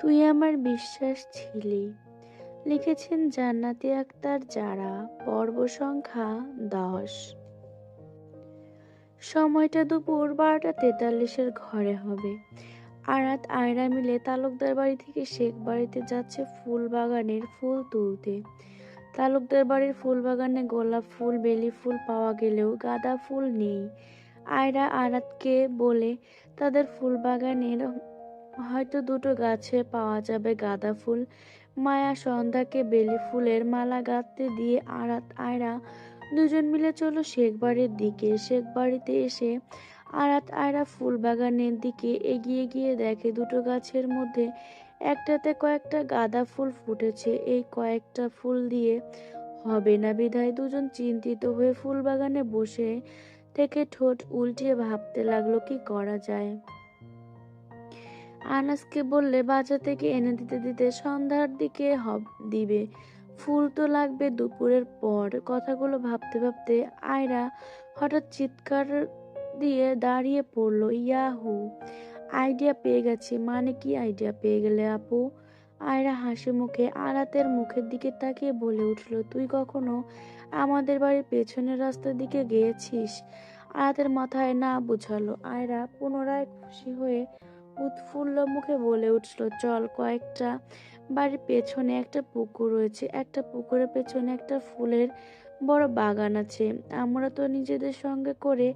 তুই আমার বিশ্বাস ছিলি। লিখেছেন জান্নাতি আক্তার যারা, পর্ব সংখ্যা 10। সময়টা দুপুর 12:43 ঘরে হবে। আরাত আয়রা মিলে তালুকদার বাড়ি থেকে শেখ বাড়িতে যাচ্ছে ফুল বাগানের ফুল তুলতে। তালুকদার বাড়ির ফুল বাগানে গোলাপ ফুল বেলি ফুল পাওয়া গেলেও গাঁদা ফুল নেই। আয়রা আরাতকে বলে তাদের ফুল বাগানের হয়তো দুটো গাছে পাওয়া যাবে গাঁদা ফুল। মায়া সন্ধ্যাকে বেলি ফুলের মালা গাঁথতে দিয়ে আরাত আয়রা দুজন মিলে চলো শেখ বাড়ির দিকে। শেখ বাড়িতে এসে আরাত আয়রা ফুল বাগানের দিকে এগিয়ে গিয়ে দেখে দুটো গাছের মধ্যে একটাতে কয়েকটা গাঁদা ফুল ফুটেছে। এই কয়েকটা ফুল দিয়ে হবে না বিধায় দুজন চিন্তিত হয়ে ফুল বাগানে বসে থেকে ঠোঁট উল্টিয়ে ভাবতে লাগলো কি করা যায়। আনাসকে বললে বাজার থেকে এনে দিতে দিতে সন্ধ্যার দিকে দিবে। ফুল তো লাগবে দুপুরের পর। কথাগুলো ভাবতে ভাবতে আয়রা হঠাৎ চিৎকার দিয়ে দাঁড়িয়ে পড়লো, ইয়াহু! আইডিয়া পেয়ে গেছি। মানে কি আইডিয়া পেয়ে গেলে আপু? আয়রা হাসি মুখে আরাতের মুখের দিকে তাকিয়ে বলে উঠল, তুই কখনো আমাদের বাড়ির পেছনের রাস্তার দিকে গিয়েছিস? আরাতের মাথায় না বুঝালো। আয়রা পুনরায় খুশি হয়ে উৎফুল্ল মুখে বলে উঠল, চল। কয়েকটা বাড়ির পেছনে একটা পুকুর রয়েছে। একটা পুকুরের পেছনে একটা ফুলের বড় বাগান আছে। আমরা তো নিজেদের সঙ্গে করে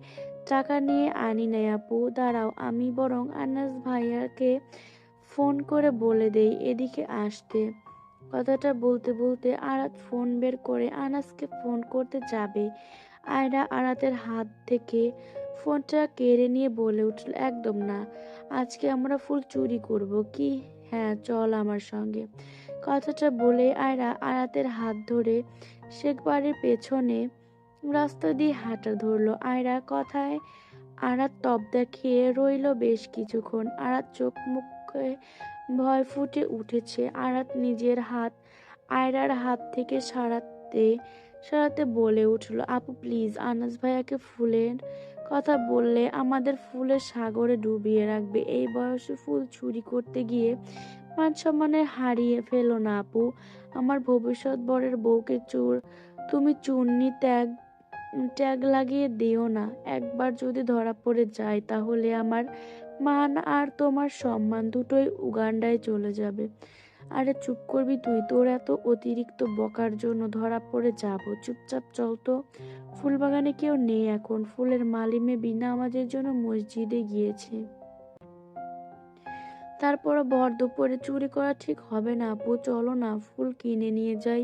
টাকা নিয়ে আনি নাই আপু। দাঁড়াও, আমি বরং আনাস ভাইয়াকে ফোন করে বলে দেই এদিকে আসতে। কথাটা বলতে বলতে আরাত ফোন বের করে আনাসকে ফোন করতে যাবে। আয়রা আরাতের হাত থেকে ফোনটা কেড়ে নিয়ে বলে উঠল, একদম না। আজকে আমরা ফুল চুরি করব কি? হ্যাঁ, চল আমার সঙ্গে। কথাটা বলে আয়রা আরাতের হাত ধরে শেখ বাড়ির পেছনে রাস্তা দিয়ে হাঁটা ধরলো। আয়রা কথায় আরাত তবদা খেয়ে রইল বেশ কিছুক্ষণ। আরাত চোখ মুখে ভয় ফুটে উঠেছে। আরাত নিজের হাত আয়রার হাত থেকে সরাতে সরাতে বলে উঠল, আপু প্লিজ, আনাস ভাইয়াকে ফুলের কথা বললে আমাদের ফুলের সাগরে ডুবিয়ে রাখবে। এই বয়সে ফুল চুরি করতে গিয়ে মান সম্মানে হারিয়ে ফেলো না আপু। আমার ভবিষ্যৎ বরের বউকে তুমি চূর্ণি ট্যাগ লাগিয়ে দিও না। একবার যদি ধরা পড়ে যায় তাহলে আমার মান আর তোমার সম্মান দুটোই উগান্ডায় চলে যাবে। আরে চুপ করবি তুই? তোর এত অতিরিক্ত বকার জন্য ধরা পড়ে যাব। চুপচাপ চল তো। ফুলবাগানে কেউ নেই এখন। ফুলের মালিমে বিনা আমাদের জন্য মসজিদে গিয়েছে। তারপরও ভর দুপুরে চুরি করা ঠিক হবে না আপু। চলো না, ফুল কিনে নিয়ে যাই।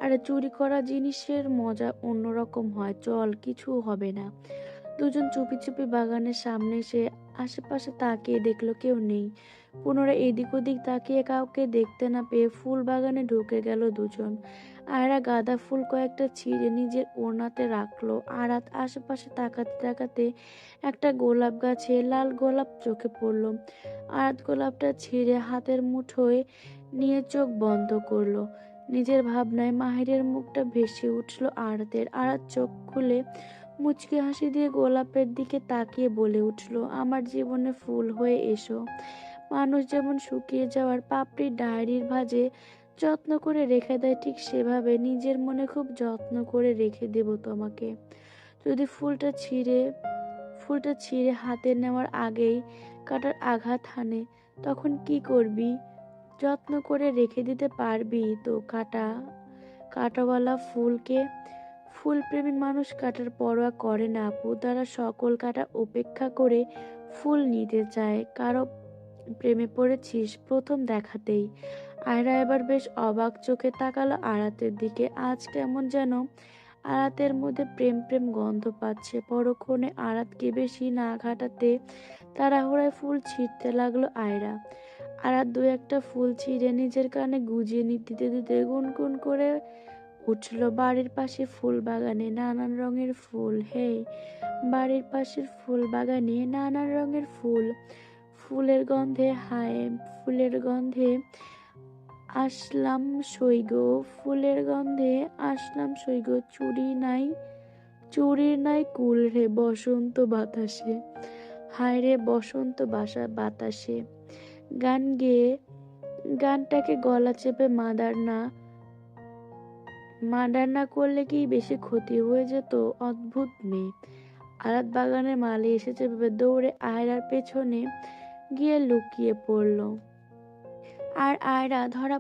আরে চুরি করা জিনিসের মজা অন্যরকম হয়। চল, কিছু হবে না। দুজন চুপি চুপি বাগানের সামনে এসে আশেপাশে তাকিয়ে দেখলো কেউ নেই। পুনরায় এদিক ওদিক তাকিয়ে কাউকে দেখতে না পেয়ে ফুল বাগানে ঢুকে গেল দুজন। আয়রা গাঁদা ফুল কয়েকটা ছিঁড়ে নিজের ওড়নাতে রাখলো। আরাত আশেপাশে তাকাতে তাকাতে একটা গোলাপ গাছে লাল গোলাপ চোখে পড়লো। আরাত গোলাপটা ছিঁড়ে হাতের মুঠোয় নিয়ে চোখ বন্ধ করলো। নিজের ভাবনায় মাহিরের মুখটা ভেসে উঠল আরাতের। আরাত চোখ খুলে মুচকি হাসি দিয়ে গোলাপের দিকে তাকিয়ে বলে উঠল, আমার জীবনে ফুল হয়ে এসো। মানুষ যেমন শুকিয়ে যাওয়ার পাপড়ি ডায়েরির ভাঁজে যত্ন করে রেখে দেয়, ঠিক সেভাবে নিজের মনে খুব যত্ন করে রেখে দেব তোমাকে। যদি ফুলটা ছিঁড়ে হাতে নেওয়ার আগেই কাটার আঘাত হানে, তখন কি করবি? যত্ন করে রেখে দিতে পারবি তো কাঁটাওয়ালা ফুলকে? ফুলপ্রেমী মানুষ কাটার পরোয়া করে না আপু। তারা সকল কাটা উপেক্ষা করে ফুল নিতে চায়। কারো প্রেমে পড়েছিস প্রথম দেখাতেই? আয়রা এবার বেশ অবাক চোখে তাকালো আরাতের দিকে। আজ কেমন যেন আরাতের মধ্যে প্রেম প্রেম গন্ধ পাচ্ছে। পরক্ষণে আরাতকে বেশি না ঘাটাতে তাড়াহুড়ায় ফুল ছিঁড়তে লাগলো আয়রা। আরাত দু একটা ফুল ছিঁড়ে নিজের কানে গুজিয়ে দিতে দিতে গুনগুন করে উঠল, বাড়ির পাশে ফুল বাগানে নানান রঙের ফুল। হে, বাড়ির পাশের ফুল বাগানে নানান রঙের ফুল। ফুলের গন্ধে হায়, ফুলের গন্ধে আসলাম সইগো, ফুলের গন্ধে আসলাম সইগো। চুরির নাই কুল রে বসন্ত বাতাসে। হায় রে বসন্ত বাতাসে গান গেয়ে গানটাকে গলা চেপে মার্ডার না করলে কি বেশি ক্ষতি হয়ে যেত? অদ্ভুত মেয়ে। আরাত বাগানের মালি এসেছে ভেবে দৌড়ে আয়রার পেছনে গিয়ে লুকিয়ে পড়ল। আর আয়রা ধরা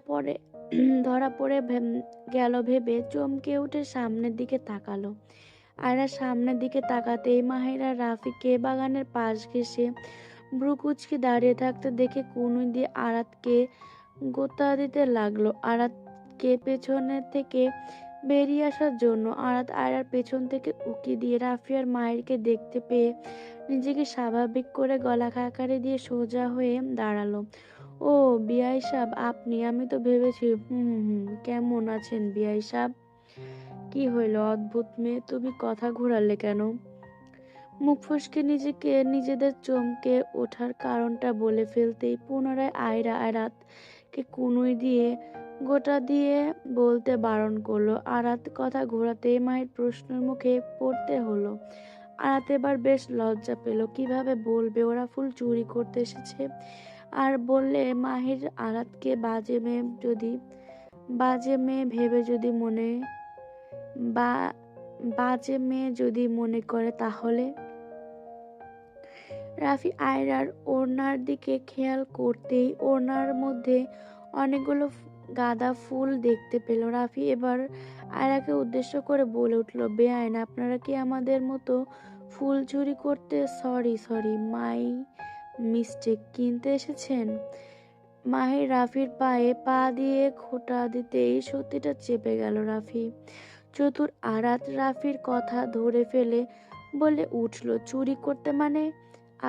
পড়ে গেল ভেবে চমকে উঠে সামনের দিকে তাকালো। আয়রা সামনের দিকে তাকাতেই মাহিরা রাফিকে বাগানের পাশ ঘেঁষে ভ্রু কুচকে দাঁড়িয়ে থাকতে দেখে কনুই দিয়ে আরাতকে গোতা দিতে লাগলো। আরাতকে পেছনে থেকে বেরিয়ে আসার জন্য আরাত আয়রার পেছন থেকে উকি দিয়ে রাফি আর মাহিরকে দেখতে পেয়ে নিজেকে স্বাভাবিক করে গলা খাকারি দিয়ে সোজা হয়ে দাঁড়ালো। ও বিআই সাব, আপনি? আমি তো ভেবেছি। কেমন আছেন বিআই সাব? কি হইল অদ্ভুত মেয়ে, তুমি কথা ঘোরালে কেন? মুখ ফসকে নিজেদের চমকে ওঠার কারণটা বলে ফেলতেই পুনরায় আরাতকে কনুই দিয়ে গোটা দিয়ে বলতে বারণ করলো। আরাত কথা ঘোরাতেই মায়ের প্রশ্নের মুখে পড়তে হলো। আরাত এবার বেশ লজ্জা পেল। কিভাবে বলবে ওরা ফুল চুরি করতে এসেছে? আর বললে মাহির আরাতকে বাজে মেয়ে ভেবে যদি মনে করে তাহলে? রাফি আয়রার ওড়নার দিকে খেয়াল করতেই ওড়নার মধ্যে অনেকগুলো গাঁদা ফুল দেখতে পেল। রাফি এবার আয়রাকে উদ্দেশ্য করে বলে উঠল, বেআইন, আপনারা কি আমাদের মতো ফুল চুরি করতে সরি মাই মিস্টেক কিনতে এসেছেন? মাহির রাফির পায়ে পা দিয়ে খোঁটা দিতেই সত্যিটা চেপে গেল। রাফি চতুর আরাত রাফির কথা ধরে ফেলে বলে উঠল, চুরি করতে মানে?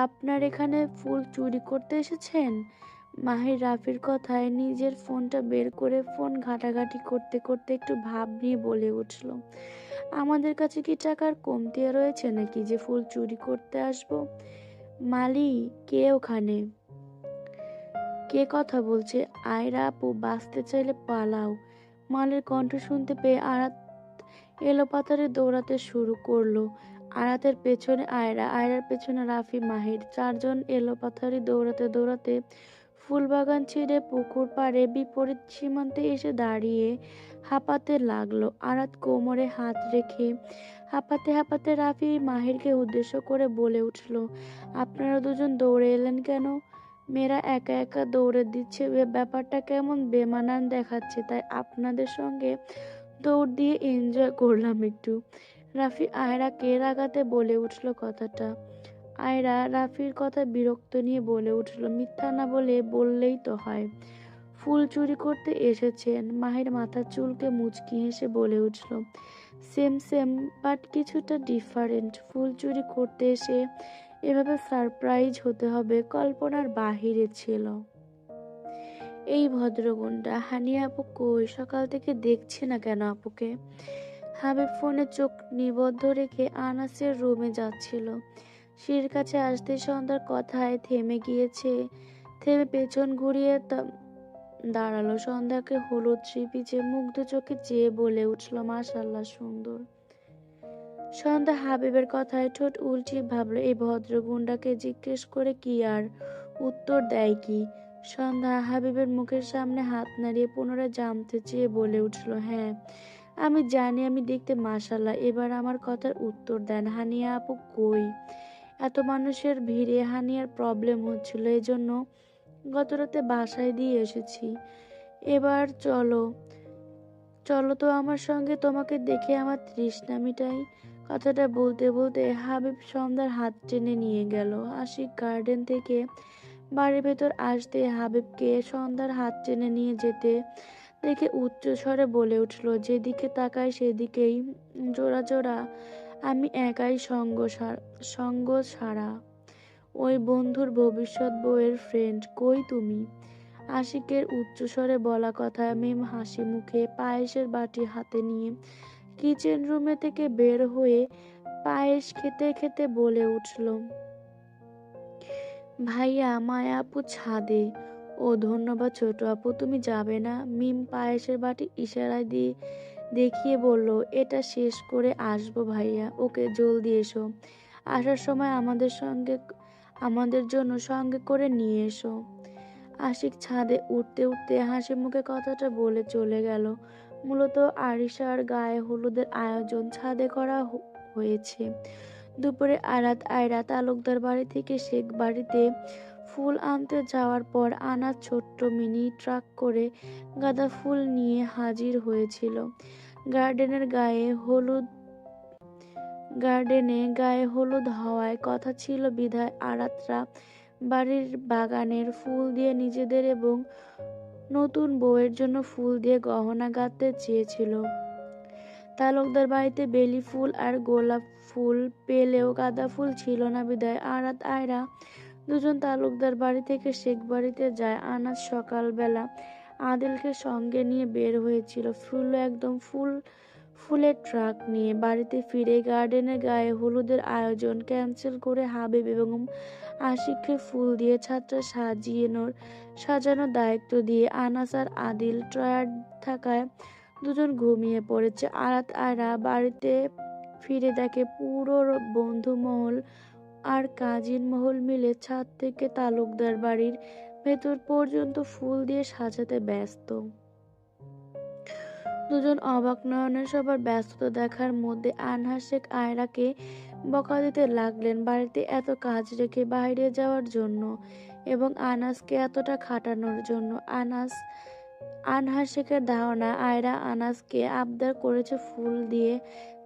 আপনার এখানে ফুল চুরি করতে এসেছেন? মাহির রাফির কথায় নিজের ফোনটা বের করে ফোন ঘাটাঘাটি করতে করতে একটু ভাব নিয়ে বলে উঠল, আমাদের কাছে কি টাকার কমতি রয়েছে নাকি যে ফুল চুরি করতে আসবো? মালি, কে ওখানে? কে কথা বলছে? আয়রা আপু, বাঁচতে চাইলে পালাও। মালের কণ্ঠ শুনতে পেয়ে আরাত এলোপাতাড়ি দৌড়াতে শুরু করলো। আরাতের পেছনে আয়রার পেছনে রাফি, মাহির, চারজন এলোপাতাড়ি দৌড়াতে ফুলবাগান ছেড়ে পুকুর পাড়ে বিপরীত সীমান্তে এসে দাঁড়িয়ে হাঁপাতে লাগলো। আরাত কোমরে হাত রেখে হাঁপাতে রাফি মাহিরকে উদ্দেশ্য করে বলে উঠল, আপনারা দুজন দৌড়ে এলেন কেন? মেয়েরা একা একা দৌড়ে দিচ্ছে, ব্যাপারটা কেমন বেমানান দেখাচ্ছে, তাই আপনাদের সঙ্গে দৌড় দিয়ে এনজয় করলাম একটু। রাফি আয়রাকে রাগাতে বলে উঠল কথাটা। আয়রা রাফির কথা বিরক্ত নিয়ে বলে উঠল, মিথ্যা না বললেই তো হয়, ফুল চুরি করতে এসেছেন। মাহির মাথার চুলকে মুচকি হেসে বলে উঠল, সেম বাট কিছুটা ডিফারেন্ট। ফুল চুরি করতে এসে এভাবে সারপ্রাইজ হতে হবে কল্পনার বাহিরে ছিল। এই ভদ্রগুণটা হানিয়া আপু কই? সকাল থেকে দেখছি না কেন আপুকে? হাবিব ফোনে চোখ নিবদ্ধ রেখে আনাসের রুমে যাচ্ছিল। সিঁড়ির কাছে আসতে সন্ধ্যার কথায় থেমে পেছন ঘুরিয়ে দাঁড়ালো। সন্ধ্যাকে হলুদ পিছে মুগ্ধ চোখে চেয়ে বলে উঠল, মাশাআল্লাহ সুন্দর। সন্ধ্যা হাবিবের কথায় ঠোঁট উল্টিয়ে ভাবলো, এই ভদ্র গুন্ডাকে জিজ্ঞেস করে কি আর উত্তর দেয় কি। সন্ধ্যা হাবিবের মুখের সামনে হাত নাড়িয়ে পুনরায় জানতে চেয়ে বলে উঠল, হ্যাঁ আমি জানি আমি দেখতে মাশাআল্লাহ, এবার আমার কথার উত্তর দেন। হানিয়া আপু কই? এত মানুষের ভিড়ে হানিয়ার প্রবলেম হচ্ছিল, এজন্য গতরাতে বাসায় দিয়ে এসেছি। এবার চলো তো আমার সঙ্গে, তোমাকে দেখে আমার তৃষ্ণা মিটাই। কথাটা বলতে বলতে হাবিব সন্ধ্যার হাত টেনে নিয়ে গেল। আশিক গার্ডেন থেকে বাড়ির ভেতর আসতে হাবিবকে সন্ধ্যার হাত টেনে নিয়ে যেতে দেখে উচ্চ স্বরে বলে উঠল, যেদিকে তাকাই সেদিকেই জোড়া আমি একাই সঙ্গ ছাড়া। ওই বন্ধুর ভবিষ্যৎ বউয়ের ফ্রেন্ড কই তুমি? আশিকের উচ্চস্বরে বলা কথায় মিম হাসি মুখে পায়েসের বাটি হাতে নিয়ে কিচেন রুমে থেকে বের হয়ে পায়েস খেতে খেতে বলে উঠল, ভাইয়া মায়া আপু ছাদে। ও ধন্যবাদ ছোট আপু, তুমি যাবে না? মিম পায়েসের বাটি ইশারায় দিয়ে দেখিয়ে বলল, এটা শেষ করে আসবো ভাইয়া। ওকে জলদি এসো, আসার সময় আমাদের জন্য সঙ্গে করে নিয়ে এসো। আশিক ছাদে উঠতে উঠতে হাসি মুখে কথাটা বলে চলে গেল। মূলত আরিশার গায়ে হলুদের আয়োজন ছাদে করা হয়েছে। দুপুরে আয়রা তালুকদার বাড়ি থেকে শেখ বাড়িতে ফুল আনতে যাওয়ার পর আনাজ ছোট্ট মিনি ট্রাক করে গাঁদা ফুল নিয়ে হাজির হয়েছিল। গার্ডেনে গায়ে হলুদ হওয়ায় কথা ছিল বিধায় আরাতরা বাড়ির বাগানের ফুল দিয়ে নিজেদের এবং নতুন বউয়ের জন্য ফুল দিয়ে গহনা গাঁথতে চেয়েছিল। তালুকদার বাড়িতে বেলি ফুল আর গোলাপ ফুল পেলেও গাঁদা ফুল ছিল না বিধায় আয়রা দুজন তালুকদার বাড়ি থেকে শেখ বাড়িতে যায়। আনাজ সকালবেলা আদিলকে সঙ্গে নিয়ে বের হয়েছিল একদম ফুলের ট্রাক নিয়ে। বাড়িতে ফিরে গার্ডেনে গায়ে হলুদের আয়োজন ক্যান্সেল করে হাবিব এবং আশিককে ফুল দিয়ে ছাদটা সাজানোর দায়িত্ব দিয়ে আনাস আর আদিল টায়ার্ড থাকায় দুজন ঘুমিয়ে পড়েছে। আয়রা বাড়িতে ফিরে দেখে পুরো বন্ধু মহল আর কাজিন মহল মিলে ছাদ থেকে তালুকদার বাড়ির ভেতর পর্যন্ত ফুল দিয়ে সাজাতে ব্যস্ত। দুজন অবাক নয়নে সবার ব্যস্ততা দেখার মধ্যে আনহা শেখ আয়রাকে বকা দিতে লাগলেন বাড়িতে এত কাজ রেখে বাইরে যাওয়ার জন্য এবং আনাসকে এতটা খাটানোর জন্য। আনহা শেখের ধারণা আয়রা আনাসকে আবদার করেছে ফুল দিয়ে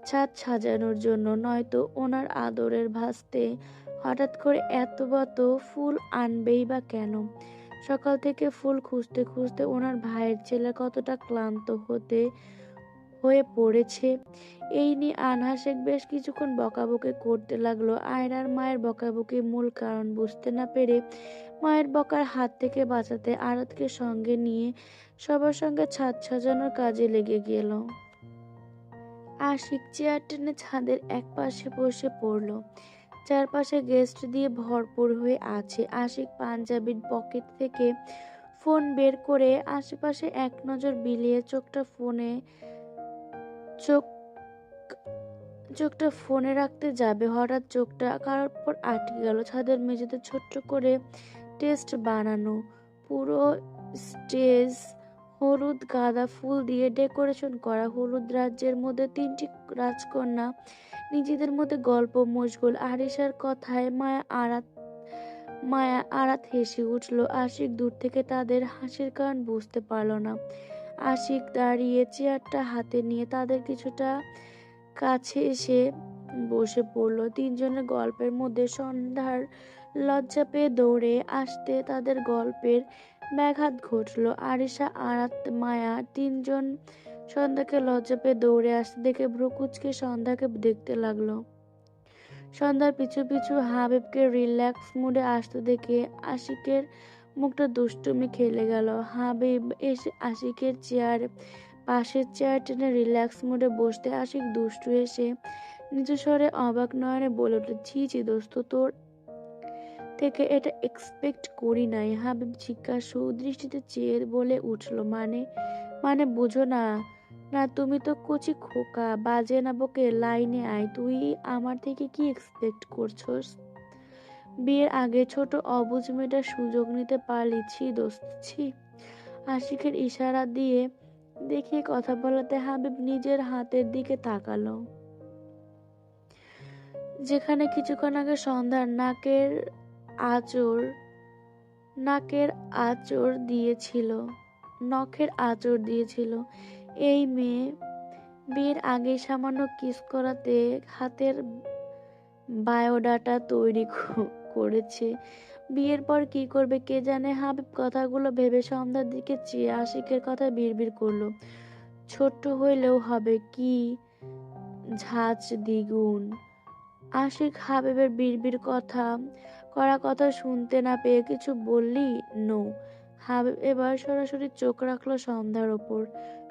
ছাদ সাজানোর জন্য, নয়তো ওনার আদরের ভাস্তে হঠাৎ করে এত ফুল আনবেই বা কেন। সকাল থেকে ফুল খুঁজতে খুঁজতে ওনার ভাইয়ের ছেলে কতটা ক্লান্ত হয়ে পড়েছে এই নিয়ে আনহা শেখ বেশ কিছুক্ষণ বকাবকি করতে লাগলো। আয়রার মায়ের বকাবকির মূল কারণ বুঝতে না পেরে মায়ের বকার হাত থেকে বাঁচাতে আরাতকে সঙ্গে নিয়ে সবার সঙ্গে ছাদ সাজানোর কাজে লেগে গেল। আশিক চেয়ার টেনে ছাদের এক পাশে বসে পড়ল। চারপাশে গেস্ট দিয়ে ভরপুর হয়ে আছে। আশিক পাঞ্জাবির পকেট থেকে ফোন বের করে আশেপাশে এক নজর বিলিয়ে চোখটা ফোনে রাখতে যাবে, হঠাৎ চোখটা কারোর পর আটকে গেল। ছাদের মেঝেতে ছোট্ট করে টেস্ট বানানো পুরো স্টেজ হলুদ গাঁদা ফুল দিয়ে ডেকোরেশন করা। হলুদ রাজ্যের মধ্যে তিনটি রাজকন্যা নিজেদের মধ্যে গল্প মশগুল। আরিশার কথায় মায়া আরাত হেসে উঠল। আশিক দূর থেকে তাদের হাসির কারণ বুঝতে পারল না। আশিক দাঁড়িয়ে চেয়ারটা হাতে নিয়ে তাদের কিছুটা কাছে এসে বসে পড়ল। তিনজনের গল্পের মধ্যে সন্ধ্যার লজ্জা পেয়ে দৌড়ে আসতে তাদের গল্পের ব্যাঘাত ঘটল। আরিশা আরাত মায়া তিনজন সন্ধ্যাকে লজ্জা পেয়ে দৌড়ে আসতে দেখে ভ্রুকুচকে সন্ধ্যাকে দেখতে লাগলো। সন্ধ্যার পিছু পিছু হাবিবকে রিল্যাক্স মুডে আসতে দেখে আশিকের মুখটা দুষ্টুমি খেলে গেল। হাবিব এসে আশিকের পাশের চেয়ার টেনে রিল্যাক্স মুডে বসতে আশিক দুষ্টু এসে নিচু স্বরে অবাক নয়নে বলে উঠল, ছি দোস্ত, তোর থেকে এটা এক্সপেক্ট করি নাই। হাবিব জিজ্ঞাসু দৃষ্টিতে চেয়ে বলে উঠল, মানে বুঝো না? না তুমি তো কচি খোকা, বাজে না বকে লাইনে আয়। তুই আমার থেকে কি এক্সপেক্ট করছস? বিয়ের আগে ছোট অবুঝ মেয়েটার সুযোগ নিতে পারলি? ছি দোস্ত ছি। আশিকের ইশারা দিয়ে দেখিয়ে কথা বলাতে হাবিব নিজের হাতের দিকে তাকালো, যেখানে কিছুক্ষণ আগে সন্ধ্যার নখের আঁচড় দিয়েছিল। এই মেয়ে বিয়ের আগে সামান্য কিস করাতে হাতের বায়োডাটা তৈরি করেছে। বিয়ের পর কি করবে কে জানে। হাবিব কথাগুলো ভেবে সন্ধ্যার দিকে চেয়ে আশিকের কথা বিড়বিড় করলো, ছোট্ট হইলেও হবে কি ঝাঁজ দ্বিগুণ। আশিক হাবিবের বিড়বিড় করা কথা শুনতে না পেয়ে কিছু বললি নো। হাবিব এবার সরাসরি চোখ রাখলো সন্ধ্যার ওপর।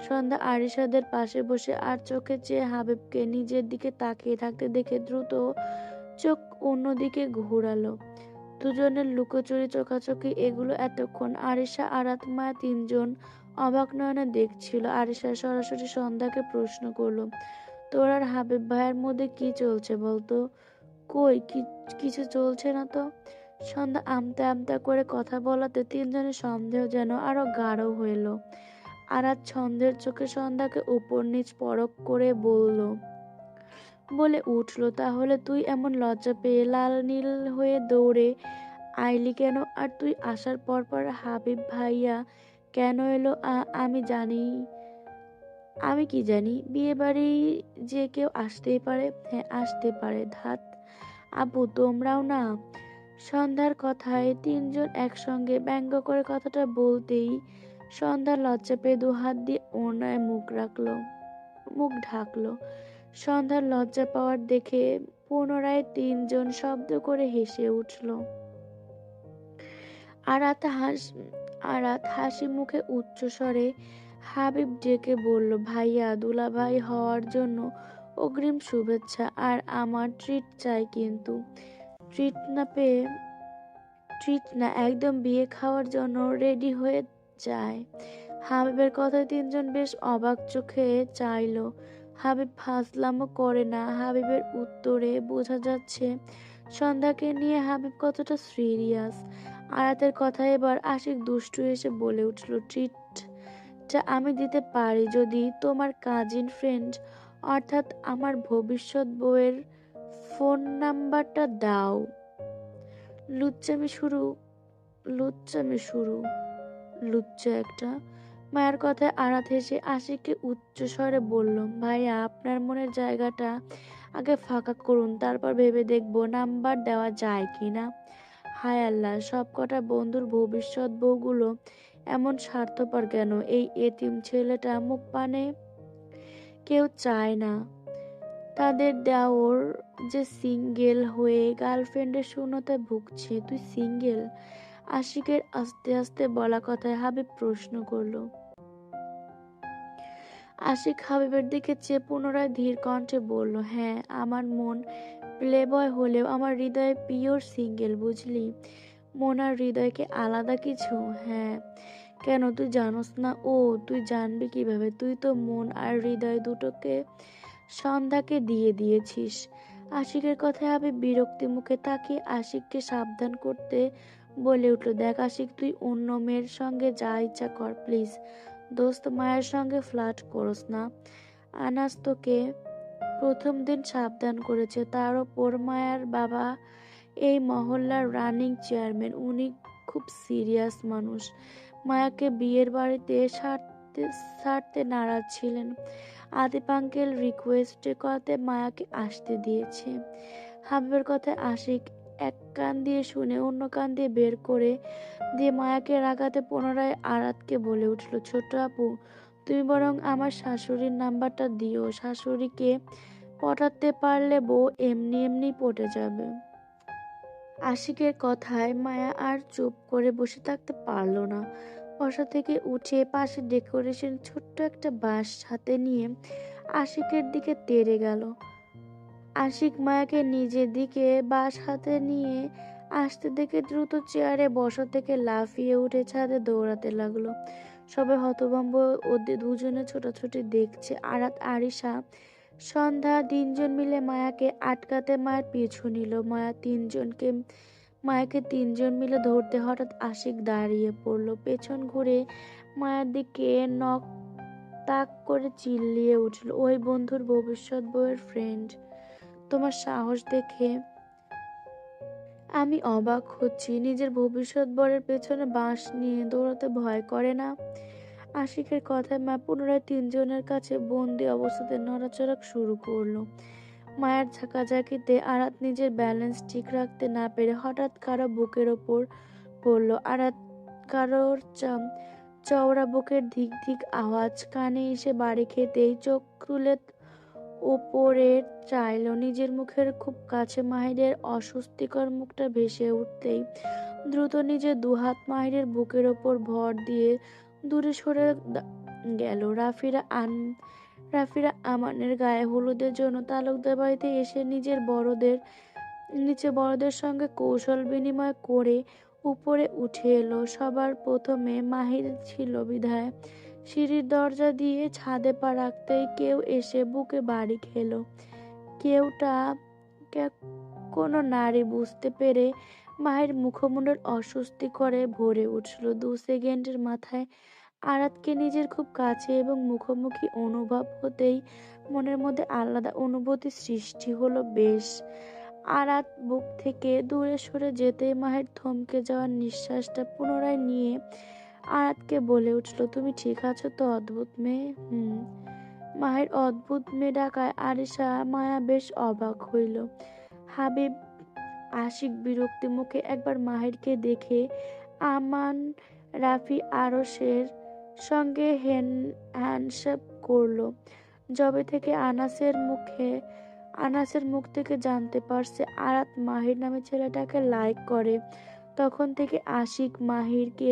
সন্ধ্যা আরিশাদের পাশে বসে আর চোখে চেয়ে হাবিবকে নিজের দিকে তাকিয়ে থাকতে দেখে দ্রুত চোখ অন্যদিকে ঘুরালো। দুজনের লুকোচুরি চোখাচোখি এগুলো এতক্ষণ আরিশা আরাত মায়া তিনজন অবাক নয়নে দেখছিল। আরিশা সরাসরি সন্ধ্যাকে প্রশ্ন করলো, তোর আর হাবিব ভাইয়ের মধ্যে কি চলছে বলতো? কই কিছু চলছে না তো। সন্ধ্যা আমতা আমতা করে কথা বলাতে তিনজনের সন্দেহ যেন আরো গাঢ় হইল। আরাত ছন্দের চোখে সন্ধ্যাকে উপর নিচ পরখ করে বলে উঠল, তাহলে তুই এমন লজ্জা পেয়ে লাল নীল হয়ে দৌড়ে আইলি কেন? আর তুই আসার পর পর হাবিব ভাইয়া কেন এলো? আমি কি জানি? বিয়ে বাড়ি যে কেউ আসতেই পারে। হ্যাঁ, আসতে পারে। ধাত আব্বু, তোমরাও না। সন্ধ্যার কথায় তিনজন একসঙ্গে ব্যঙ্গ করে কথাটা বলতেই সন্ধ্যা লজ্জা পেয়ে দুহাত দিয়ে ওড়নায় মুখ ঢাকলো। সন্ধ্যার লজ্জা পাওয়ার দেখে পুনরায় তিনজন শব্দ করে হেসে উঠল। আরাত হাস আরাত হাসি মুখে উচ্চস্বরে হাবিব ডেকে বলল, ভাইয়া দুলাভাই হওয়ার জন্য অগ্রিম শুভেচ্ছা। আর আমার ট্রিট চাই কিন্তু। ট্রিট না, একদম বিয়ে খাওয়ার জন্য রেডি হয়ে যায়। হাবিবের কথায় তিনজন বেশ অবাক চোখে চাইল। হাবিব ফাজলামো করে না। হাবিবের উত্তরে বোঝা যাচ্ছে সন্ধ্যাকে নিয়ে হাবিব কতটা সিরিয়াস। আয়াতের কথা এবার আশিক দুষ্টু এসে বলে উঠল, ট্রিটটা আমি দিতে পারি যদি তোমার কাজিন ফ্রেন্ড অর্থাৎ আমার ভবিষ্যৎ বউয়ের ফোন নাম্বারটা দাও। লুচ্চামি শুরু লুচ্চা একটা। মায়ের কথায় আরাত হেসে আশিককে উচ্চ স্বরে বলল, ভাইয়া আপনার মনের জায়গাটা আগে ফাঁকা করুন, তারপর ভেবে দেখবো নাম্বার দেওয়া যায় কিনা। হায় আল্লাহ, সব কটা বন্ধুর ভবিষ্যৎ বউগুলো এমন স্বার্থপর কেন? এই এতিম ছেলেটা মুখ পানে কেউ চায় না। তাদের দেওর যে সিঙ্গেল হয়ে গার্লফ্রেন্ডের শূন্যতায় ভুগছে। তুই সিঙ্গেল? আশিকের আস্তে আস্তে বলা কথায় হাবিব প্রশ্ন করল। আশিক হাবিবের দিকে চেয়ে পুনরায় ধীর কণ্ঠে বলল, হ্যাঁ, আমার মন প্লেবয় হলেও আমার হৃদয়ে পিওর সিঙ্গেল, বুঝলি? মন আর হৃদয়কে আলাদা কিছু। হ্যাঁ। কেন, তুই জানোস না? ও, তুই জানবি কিভাবে? তুই তো মন আর হৃদয় দুটোকে সন্ধ্যাকে দিয়ে দিয়েছিস। আশিকের কথায় হাবিব বিরক্তি মুখে তাকিয়ে আশিককে সাবধান করতে বলে উঠল, দেখ আশিক, তুই অন্য মেয়ের সঙ্গে যা ইচ্ছা কর, প্লিজ। দোস্ত, মায়ের সঙ্গে ফ্লার্ট করস না। আনাস তোকে প্রথম দিন সাবধান করেছে। তার ওপর মায়ার বাবা এই মহল্লার রানিং চেয়ারম্যান। উনি খুব সিরিয়াস মানুষ। মায়াকে বিয়ের বাড়িতে ছাড়তে নারাজ ছিলেন। আদিপ আঙ্কেল রিকোয়েস্টে কথাতে মায়াকে আসতে দিয়েছে। হাবিবের কথায় আশিক এক কান দিয়ে শুনে অন্য কান দিয়ে বের করে দিয়ে মায়াকে রাগাতে পুনরায় আরাতকে বলে উঠল, ছোট আপু, তুমি বরং আমার শাশুড়ির নাম্বারটা দিও। শাশুড়িকে পটাতে পারলে বউ এমনি এমনি পটে যাবে। আশিকের কথায় মায়া আর চুপ করে বসে থাকতে পারল না। বসা থেকে উঠে পাশে ডেকোরেশন ছোট্ট একটা বাঁশ হাতে নিয়ে আশিকের দিকে তেড়ে গেল। আশিক মায়াকে নিজের দিকে বাঁশ হাতে নিয়ে আসতে দেখে দ্রুত চেয়ারে বসা থেকে লাফিয়ে উঠে ছাদে দৌড়াতে লাগলো। সবাই হতভম্ব ওদের দুজনে ছোটাছুটি দেখছে। আরাত, আরিশা, সন্ধ্যা তিনজন মিলে মায়াকে আটকাতে মায়ের পিছু নিল। মায়াকে তিনজন মিলে ধরতে হঠাৎ আশিক দাঁড়িয়ে পড়ল। পেছন ঘুরে মায়ের দিকে নখ তাক করে চিল্লিয়ে উঠল, ওই বন্ধুর ভবিষ্যৎ বউয়ের ফ্রেন্ড। তোমার সাহস দেখে আমি অবাক হচ্ছি। নিজের ভবিষ্যৎ বরের পেছনে বাঁশ নিয়ে দৌড়াতে ভয় করে না? আশিকের কথায় মা পুনরায় তিনজনের কাছে বন্দি অবস্থাতে নড়াচড়া শুরু করলো। মায়ের ঝাঁকাঝাঁকিতে আরাত নিজের ব্যালেন্স ঠিক রাখতে না পেরে হঠাৎ কারো বুকের ওপর পড়ল। আরাত কারোর চওড়া বুকের ধিক ধিক আওয়াজ কানে এসে বাড়ি খেতেই চোখ তুলে ওপরে চাইল। নিজের মুখের খুব কাছে মাহিরের অস্বস্তিকর মুখটা ভেসে উঠতেই দ্রুত নিজের দুহাত মাহিরের বুকের ওপর ভর দিয়ে দূরে সরে গেল। রাফিরা আমানের গায়ে হলুদের জন্য তালুকদার বাড়িতে এসে নিচে বড়দের সঙ্গে কৌশল বিনিময় করে উপরে উঠে এলো। সবার প্রথমে মাহির ছিল বিধায় সিঁড়ির দরজা দিয়ে ছাদে পা রাখতেই কেউ এসে বুকে বাড়ি খেলো। কোনো নারী বুঝতে পেরে মায়ের মুখমণ্ডল অস্বস্তি করে ভরে উঠল। 2 সেকেন্ডের মাথায় আরাতকে নিজের খুব কাছে এবং মুখোমুখি অনুভব হতেই মনের মধ্যে আলাদা অনুভূতি সৃষ্টি হলো। বেশ। আরাত বুক থেকে দূরে সরে যেতেই মায়ের থমকে যাওয়ার নিঃশ্বাসটা পুনরায় নিয়ে আরাতকে বলে উঠল, তুমি ঠিক আছো তো অদ্ভুত মেয়ে? মায়ের অদ্ভুত মেয়ে ডাকায় আরিশা মায়া বেশ অবাক হইল। হাবিব আশিক বিরক্তি মুখে একবার মাহিরকে দেখে আমান রাফি আরশের সঙ্গে হ্যান্ডশেক করলো। যবে থেকে আনাসের মুখ থেকে জানতে পারছে আরাত মাহির নামে ছেলেটাকে লাইক করে, তখন থেকে আশিক মাহিরকে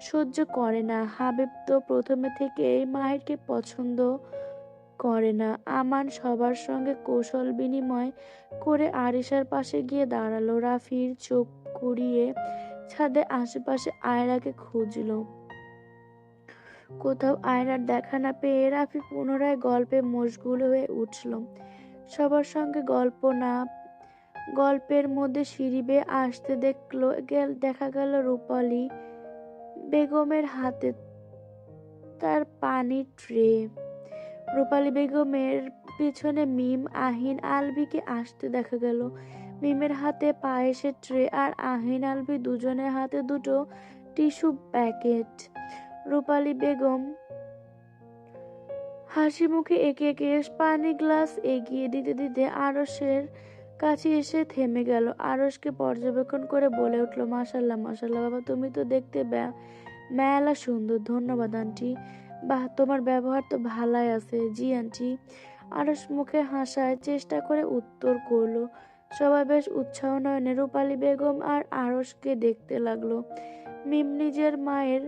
সহ্য করে না। হাবিব তো প্রথমে থেকেই মাহিরকে পছন্দ করে না। আমান সবার সঙ্গে কৌশল বিনিময় করে আরিশার পাশে গিয়ে দাঁড়ালো। রাফির চোখ কুড়িয়ে ছাদে আশেপাশে আয়রাকে খুঁজল। কোথাও আয়রার দেখা না পেয়ে রাফি পুনরায় গল্পে মশগুল হয়ে উঠল। সবার সঙ্গে গল্পের মধ্যে সিঁড়ি বেয়ে আসতে দেখা গেল রূপালী বেগমের হাতে তার পানির ট্রে। রূপালী বেগমের পিছনে মিম, আহিন, আলভিকে আসতে দেখা গেল। মিমের হাতে পায়েসের ট্রে আর আহিন আলভি দুজনের হাতে দুটো টিস্যু প্যাকেট। রূপালী বেগম হাসি মুখে একে একে পানি গ্লাস এগিয়ে দিতে দিতে আরশের কাছে এসে থেমে গেল। আরশকে পর্যবেক্ষণ করে বলে উঠল, মাশাল্লাহ মাশাল্লাহ বাবা, তুমি তো দেখতে মেলা সুন্দর। ধন্যবাদ আন্টি। বাহ, তোমার ব্যবহার তো ভালাই আছে। জি আন্টি। আরশ মুখে হাসায় চেষ্টা করে উত্তর করলো। সবাই বেশ উৎসাহ নয়নে রূপালী বেগম আর আরশকে দেখতে লাগলো। মিম নিজের মায়ের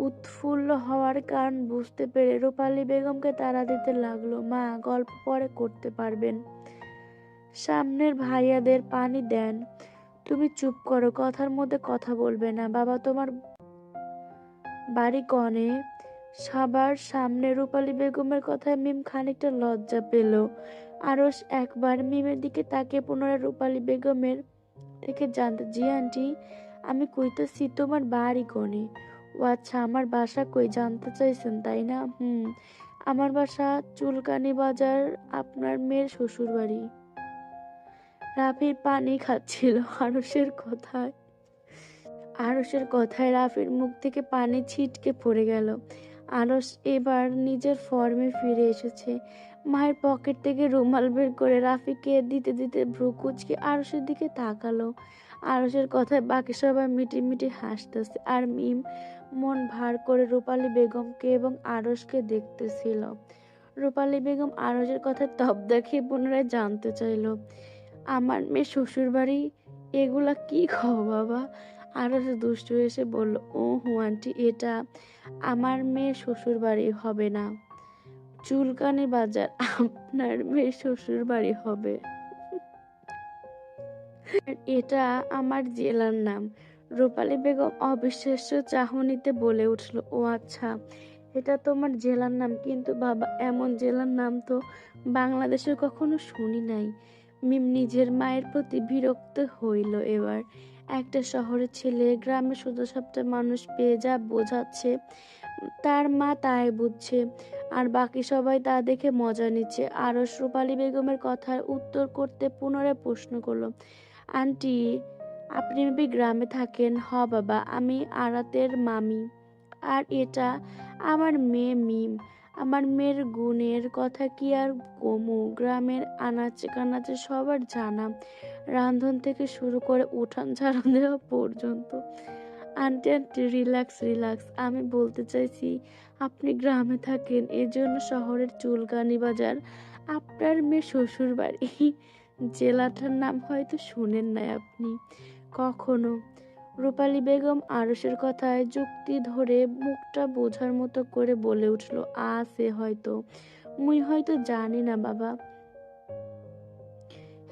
উৎফুল্ল হওয়ার কারণ বুঝতে পেরে রূপালী বেগমকে তাড়া দিতে লাগলো। মা, গল্প পরে করতে পারবেন, সামনের ভাইয়াদের পানি দেন। তুমি চুপ করো, কথার মধ্যে কথা বলবে না। বাবা, তোমার বাড়ি কনে? সবার সামনে রূপালী বেগমের কথায় মিম খানিকটা লজ্জা পেল। আরশ একবার মিমের দিকে তাকিয়ে পুনরায় রূপালী বেগমের থেকে জানতে, জি আন্টি, আমি কইতাছি তোমার বাড়ি কনে? ও আচ্ছা, আমার বাসা কই জানতে চাইছেন তাই না? আমার বাসা চুলকানি বাজার, আপনার মেয়ের শ্বশুর বাড়ি। রাফি পানি খাচ্ছিল আরশের কথায় রাফির মুখ থেকে পানি ছিটকে পড়ে গেল। আরশ এবার নিজের ফর্মে ফিরে এসেছে। মায়ের পকেট থেকে রুমাল বের করে রাফিকে দিতে দিতে ভ্রু কুঁচকে আরশের দিকে তাকালো। আরশের কথায় বাকি সবাই মিটি হাসতেছে আর মিম মন ভার করে রূপালী বেগমকে এবং আরশকে দেখতেছিল। রূপালী বেগম আরশের কথায় তপ দেখিয়ে পুনরায় জানতে চাইল, আমার মেয়ে শ্বশুর বাড়ি, এগুলা কি খাও বাবা? আরশ দুষ্টু এসে বলল, ও হু আন্টি, এটা আমার মেয়ে শ্বশুর বাড়ি হবে না, চুলকানি বাজার আপনার মেয়ে শ্বশুর বাড়ি হবে। এটা আমার জেলার নাম। রূপালী বেগম অবিশ্বাস্য চাহনিতে বলে উঠল, ও আচ্ছা, এটা তোমার জেলার নাম? কিন্তু বাবা, এমন জেলার নাম তো বাংলাদেশে কখনো শুনি নাই। মিম নিজের মায়ের প্রতি বিরক্ত হইল। এবার একটা শহরের ছেলে গ্রামে সোজাসাপটা মানুষ পেয়ে যা বোঝাচ্ছে, তার মা তাই বুঝছে, আর বাকি সবাই তা দেখে মজা নিচ্ছে। আরশ রূপালী বেগমের কথার উত্তর করতে পুনরায় প্রশ্ন করলো, আন্টি, আপনি মেবি গ্রামে থাকেন? হ বাবা, আমি আরাতের মামি, আর এটা আমার মেয়ে মিম। আমার মেয়ের গুণের কথা কি আর কমু, গ্রামের আনাচে কানাচে সবার জানা, রান্ধন থেকে শুরু করে উঠান ঝাড়ু দেওয়া পর্যন্ত। আন্টি আন্টি রিল্যাক্স রিল্যাক্স, আমি বলতে চাইছি আপনি গ্রামে থাকেন, এজন্য শহরের চুলকানি বাজার আপনার মেয়ে শ্বশুর বাড়ি। জেলাটার নাম হয়তো শুনেন নাই আপনি কখনো। রূপালী বেগম আরশের কথায় যুক্তি ধরে মুখটা বোঝার মতো করে বলে উঠল, আছে হয়তো, মুই হয়তো জানি না বাবা।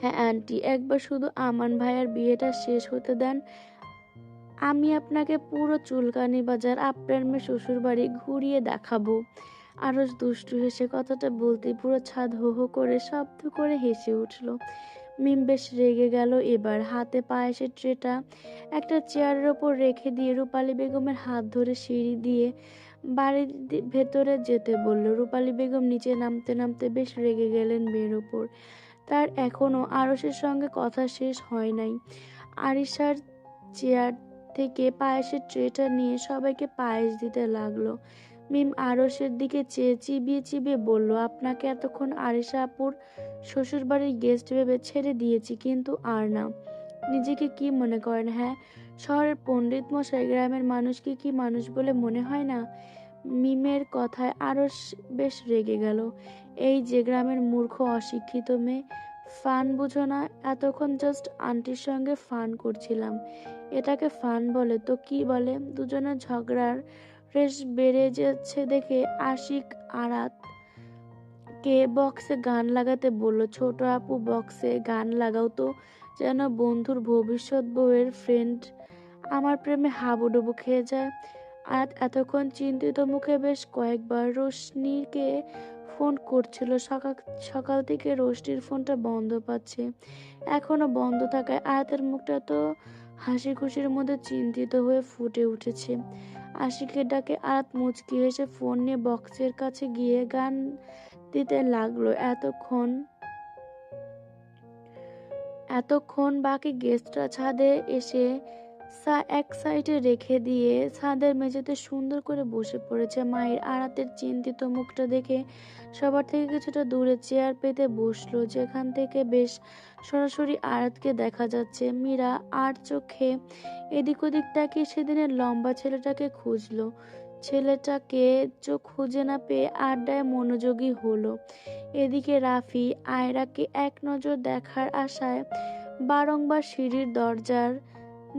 হ্যাঁ আন্টি, একবার শুধু আমান ভাইয়ার বিয়েটা শেষ হতে দেন, আমি আপনাকে পুরো চুলকানি বাজার আপনার মেয়ে শ্বশুর বাড়ি ঘুরিয়ে দেখাবো। আরশ দুষ্টু হেসে কথাটা বলতে পুরো ছাদ হো হো করে শব্দ করে হেসে উঠল। মিম বেশ রেগে গেল এবার। হাতে পায়েসের ট্রেটা একটা চেয়ারের ওপর রেখে দিয়ে রূপালী বেগমের হাত ধরে সিঁড়ি দিয়ে বাড়ির ভেতরে যেতে বলল। রূপালী বেগম নিচে নামতে নামতে বেশ রেগে গেলেন মেয়ের ওপর। তার এখনো আরসের সঙ্গে কথা শেষ হয় নাই। আরিশার চেয়ার থেকে পায়েসের ট্রেটা নিয়ে সবাইকে পায়েস দিতে লাগলো। মিম আরসের দিকে চেয়ে চিবিয়ে চিবিয়ে বলল, আপনাকে এতক্ষণ আরিশা আপুর শ্বশুরবাড়ির গেস্ট ভেবে ছেড়ে দিয়েছি, কিন্তু আর না। নিজেকে কি মনে করেন? হ্যাঁ, শহরের পণ্ডিত মশাই গ্রামের মানুষকে কি মানুষ বলে মনে হয় না? মিমের কথায় আরস বেশ রেগে গেল। এই যে গ্রামের মূর্খ অশিক্ষিত মেয়ে, ফান বুঝো না? এতক্ষণ জাস্ট আন্টির সঙ্গে ফান করছিলাম। এটাকে ফান বলে তো কি বলে? দুজনের ঝগড়ার রেশ বেড়ে যাচ্ছে দেখে আশিক আরাত কে বক্সে গান লাগাতে বলল। ছোট আপু, বক্সে গান লাগাও তো, যেন বন্ধুর ভবিষ্যৎ বউয়ের ফ্রেন্ড আমার প্রেমে হাবুডুবু খেয়ে যায়। আয়াত এতক্ষণ চিন্তিত মুখে বেশ কয়েকবার রোশনিকে ফোন করছিল। সকাল সকাল থেকে রোশনির ফোনটা বন্ধ পাচ্ছে। এখনো বন্ধ থাকায় আয়াতের মুখটা তো হাসি খুশির মধ্যে চিন্তিত হয়ে ফুটে উঠেছে। আশিকের ডাকে আয়াত মুচকি হেসে ফোন নিয়ে বক্সের কাছে গিয়ে গান দিতে লাগলো। এতক্ষণ বাকি গেস্টরা ছাদে এসে এক সাইডে রেখে দিয়ে ছাদের মেঝেতে সুন্দর করে বসে পড়েছে। মায়ের আরাতের চিন্তিত মুখটা দেখে সবার থেকে কিছুটা দূরে চেয়ার পেতে বসলো, যেখান থেকে বেশ সরাসরি আরাতকে দেখা যাচ্ছে। মীরা আর চোখে এদিক ওদিক তাকিয়ে সেদিনের লম্বা ছেলেটাকে খুঁজলো। ছেলেটাকে চোখ খুঁজে না পেয়ে আড্ডায় মনোযোগী হলো। এদিকে রাফি আয়রাকে এক নজর দেখার আশায় বারংবার সিঁড়ির দরজার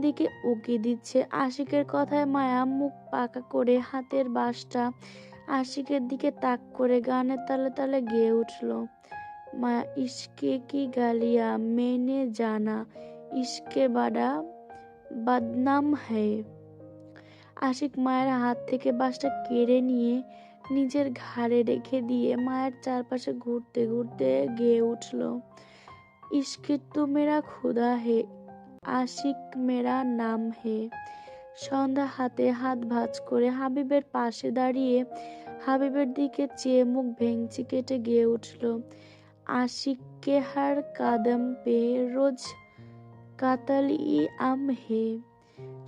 দিকে উকি দিচ্ছে। আশিকের কথায় মায়া মুখ পাকা করে হাতের বাঁশটা আশিকের দিকে তাক করে গানের তালে তালে গেয়ে উঠল। মায়া, ইশকে কি গালিয়া মেনে জানা, ইশকে বাড়া বদনাম হ্যায়। আশিক মায়ের হাত থেকে বাঁশটা কেড়ে নিয়ে নিজের ঘাড়ে রেখে দিয়ে মায়ের চারপাশে ঘুরতে ঘুরতে গেয়ে উঠল। ইশকে তো মেরা খুদা হে, আশিক মেরা নাম হে। সন্ধ্যা হাতে হাত ভাঁজ করে হাবিবের পাশে দাঁড়িয়ে হাবিবের দিকে চেয়ে মুখ ভেঙচি কেটে গেয়ে উঠল। আশিক কে হার কাদম পে রোজ কাতাল ই আম হে।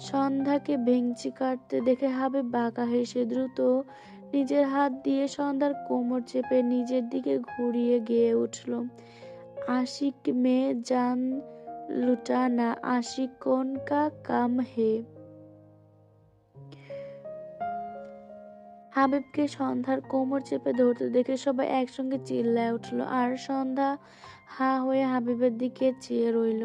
সন্ধ্যাকে ভেঙচি কাটতে দেখে হাবিব বাঁকা হেসে দ্রুত নিজের হাত দিয়ে সন্ধ্যার কোমর চেপে নিজের দিকে ঘুরিয়ে গেয়ে উঠল। आशिक में जान लुटाना आशिकों का काम है। হাবিবকে সন্ধ্যার কোমর চেপে ধরতে দেখে সবাই একসঙ্গে চিল্লায় উঠল, আর সন্ধ্যা হা হয়ে হাবিবের দিকে চেয়ে রইল।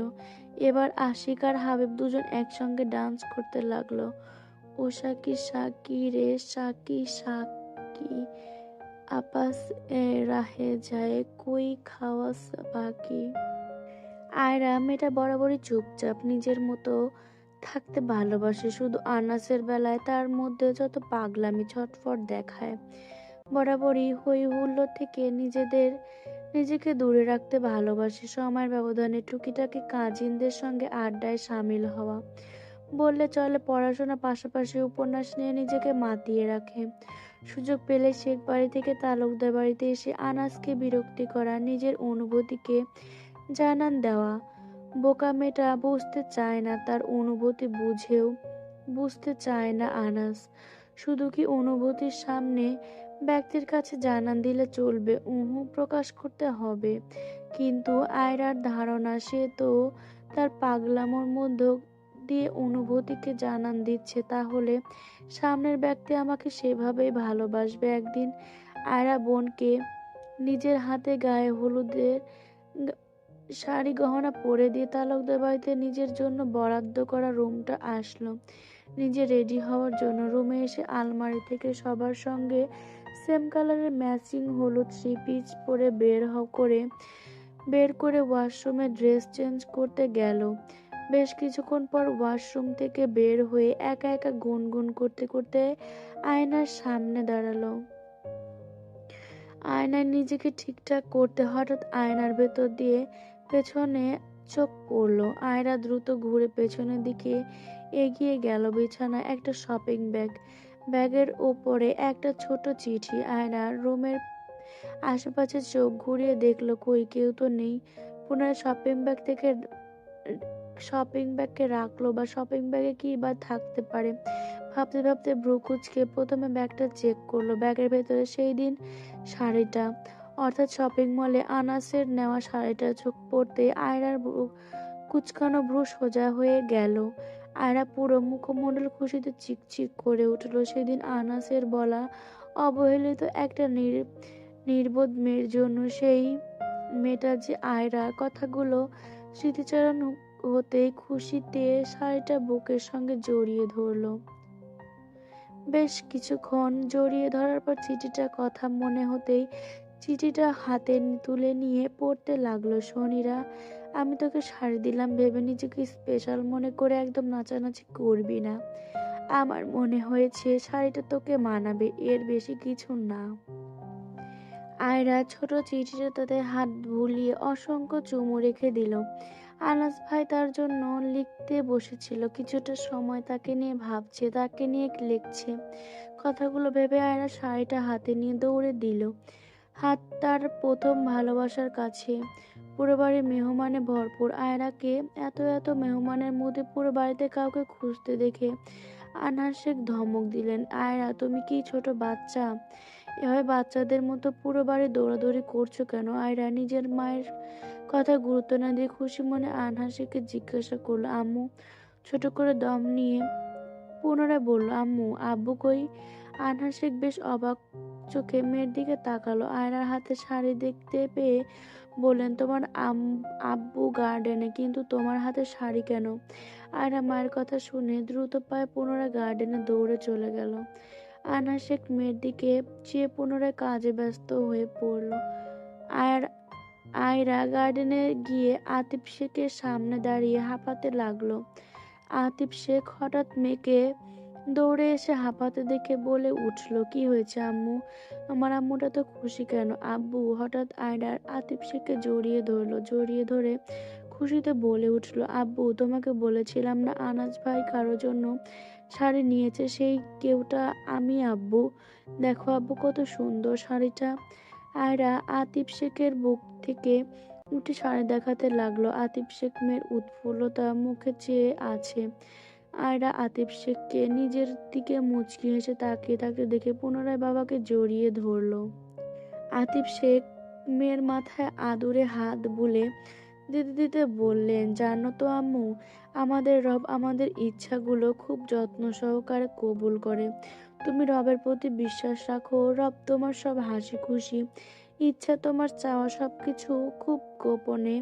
এবার আশিক আর হাবিব দুজন একসঙ্গে ডান্স করতে লাগলো। ও সাকি সাকি রে সাকি সাকি, আপস এ রাহে যায় কই খাওয়াস বাকি। আয়রা মেয়েটা বরাবরই চুপচাপ, নিজের মতো থাকতে ভালোবাসে। শুধু আনাসের বেলায় তার মধ্যে যত পাগলামি ছটফট দেখায়। বরাবরই হই হুল্লোড় থেকে নিজেকে দূরে রাখতে ভালোবাসে। সময়ের ব্যবধানে টুকিটাকি কাজিনদের সঙ্গে আড্ডায় সামিল হওয়া, বললে চলে পড়াশোনার পাশাপাশি উপন্যাস নিয়ে নিজেকে মাতিয়ে রাখে। সুযোগ পেলে শেখ বাড়ি থেকে তালুকদার বাড়িতে এসে আনাসকে বিরক্তি করা, নিজের অনুভূতিকে জানান দেওয়া। বোকা মেয়েটা বুঝতে চায় না, তার অনুভূতি বুঝেও বুঝতে চায় না আনাস। শুধু কি অনুভূতির সামনে ব্যক্তির কাছে জানান দিলে চলবে? প্রকাশ করতে হবে। কিন্তু আয়রার ধারণা সে তো তার পাগলামোর মধ্য দিয়ে অনুভূতিকে জানান দিচ্ছে, তাহলে সামনের ব্যক্তি আমাকে সেভাবেই ভালোবাসবে। একদিন আয়রা বোনকে নিজের হাতে গায়ে হলুদের শাড়ি গহনা পরে দিয়ে তালুকদার বাড়িতে নিজের জন্য বরাদ্দ করা রুমটা আসলো। নিজে রেডি হওয়ার জন্য রুমে এসে আলমারি থেকে সবার সঙ্গে সেম কালারের ম্যাচিং হলুদ থ্রি পিস পরে বের করে ওয়াশরুমে ড্রেস চেঞ্জ করতে গেল। বেশ কিছুক্ষণ পর ওয়াশরুম থেকে বের হয়ে একা একা গুনগুন করতে করতে আয়নার সামনে দাঁড়ালো। আয়নায় নিজেকে ঠিকঠাক করতে হঠাৎ আয়নার ভেতর দিয়ে পেছনে চোখ পড়লো। আয়রা দ্রুত ঘুরে পেছনের দিকে এগিয়ে গেল। বিছানায় একটা শপিং ব্যাগ, ব্যাগের ওপরে একটা ছোট চিঠি। আয়রা রুমের আশেপাশে চোখ ঘুরিয়ে দেখলো কই কেউ তো নেই। পুনরায় শপিং ব্যাগকে রাখলো, বা শপিং ব্যাগে কি বা থাকতে পারে। ভাবতে ভাবতে ভ্রু কুচকে প্রথমে ব্যাগটা চেক করলো। ব্যাগের ভেতরে সেই দিন শাড়িটা, অর্থাৎ শপিং মলে আনাসের নেওয়া শাড়িটা। চোখ পড়তে আয়রার কুচকানো ভ্রু সোজা হয়ে গেল। আয়রা পুরো মুখমণ্ডল খুশিতে চিকচিক করে উঠল। সেদিন আনাসের বলা অবহেলিত একটা নির্বোধ মেয়ের জন্য সেই মেয়েটা যে আয়রা। কথাগুলো স্মৃতিচারণ হতেই খুশিতে শাড়িটা বুকের সঙ্গে জড়িয়ে ধরল। বেশ কিছুক্ষণ জড়িয়ে ধরার পর চিঠিটার কথা মনে হতেই চিঠিটা হাতে তুলে নিয়ে পড়তে লাগলো। শনিরা, আমি তোকে শাড়ি দিলাম ভেবে নিজেকে স্পেশাল মনে করে একদম নাচানাচি করবি না। আমার মনে হয়েছে শাড়িটা তোকে মানাবে, এর বেশি কিছু না। আয়রা ছোট চিঠিটা তাতে হাত বুলিয়ে অসংখ্য চুমু রেখে দিল। আনাস ভাই তার জন্য লিখতে বসেছিল। কিছুটা সময় তাকে নিয়ে ভাবছে, তাকে নিয়ে লিখছে। কথাগুলো ভেবে আয়রা শাড়িটা হাতে নিয়ে দৌড়ে দিল হাত তার প্রথম ভালোবাসার কাছে। পুরো বাড়ি মেহমানে ভরপুর। আয়রাকে এত এত মেহমানের মধ্যে পুরো বাড়িতে কাউকে খুঁজতে দেখে আনাস শেখ ধমক দিলেন, আয়রা তুমি কি ছোট বাচ্চা? এভাবে বাচ্চাদের মতো পুরো বাড়ি দৌড়াদৌড়ি করছো কেন? আয়রা নিজের মায়ের কথা গুরুত্ব না দিয়ে খুশি মনে আনহাসিকে জিজ্ঞাসা করলো। আম্মু ছোট করে দম নিয়ে পুনরায় বলল, আম্মু আব্বু কই? আনহাসিক বেশ অবাক চোখে মেয়ের দিকে তাকালো। আয়রার হাতে শাড়ি দেখতে পেয়ে বললেন, তোমার আব্বু গার্ডেনে, কিন্তু তোমার হাতে শাড়ি কেন? আয়রা মায়ের কথা শুনে দ্রুত পায়ে পুনরায় গার্ডেনে দৌড়ে চলে গেল। আনহা শেখ মেয়ের দিকে চেয়ে পুনরায় কাজে ব্যস্ত হয়ে পড়ল। আয়রা গার্ডেনে গিয়ে আতিফ শেখের সামনে দাঁড়িয়ে হাঁপাতে লাগলো। আতিফ শেখ হঠাৎ মেয়েকে দৌড়ে এসে হাঁপাতে দেখে বলে উঠল, কি হয়েছে আম্মু? আমার আম্মুটা তো খুশি কেন? আব্বু হঠাৎ আয়রার আতিফ শেখকে জড়িয়ে ধরলো। জড়িয়ে ধরে খুশিতে বলে উঠল, আব্বু তোমাকে বলেছিলাম না আনাজ ভাই কারোর জন্য শাড়ি নিয়েছে, সেই কেউটা আমি আব্বু। দেখো আব্বু কত সুন্দর শাড়িটা। আয়রা আতিফ শেখের বুক থেকে উঠে শাড়ি দেখাতে লাগলো। আতিফ শেখ মেয়ের উৎফুল্লতা মুখে চেয়ে আছে। আয়রা আতিফ শেখকে নিজের দিকে মুচকি হেসে তাকিয়ে থাকতে দেখে পুনরায় বাবাকে জড়িয়ে ধরলো। আতিফ শেখ মেয়ের মাথায় আদুরে হাত বুলে দিতে দিতে বললেন, জানো তো আম্মু, আমাদের রব আমাদের ইচ্ছাগুলো খুব যত্ন সহকারে কবুল করে। তুমি রবের প্রতি বিশ্বাস রাখো, রব তোমার সব হাসি খুশি ইচ্ছা, তোমার চাওয়া সবকিছু খুব গোপনে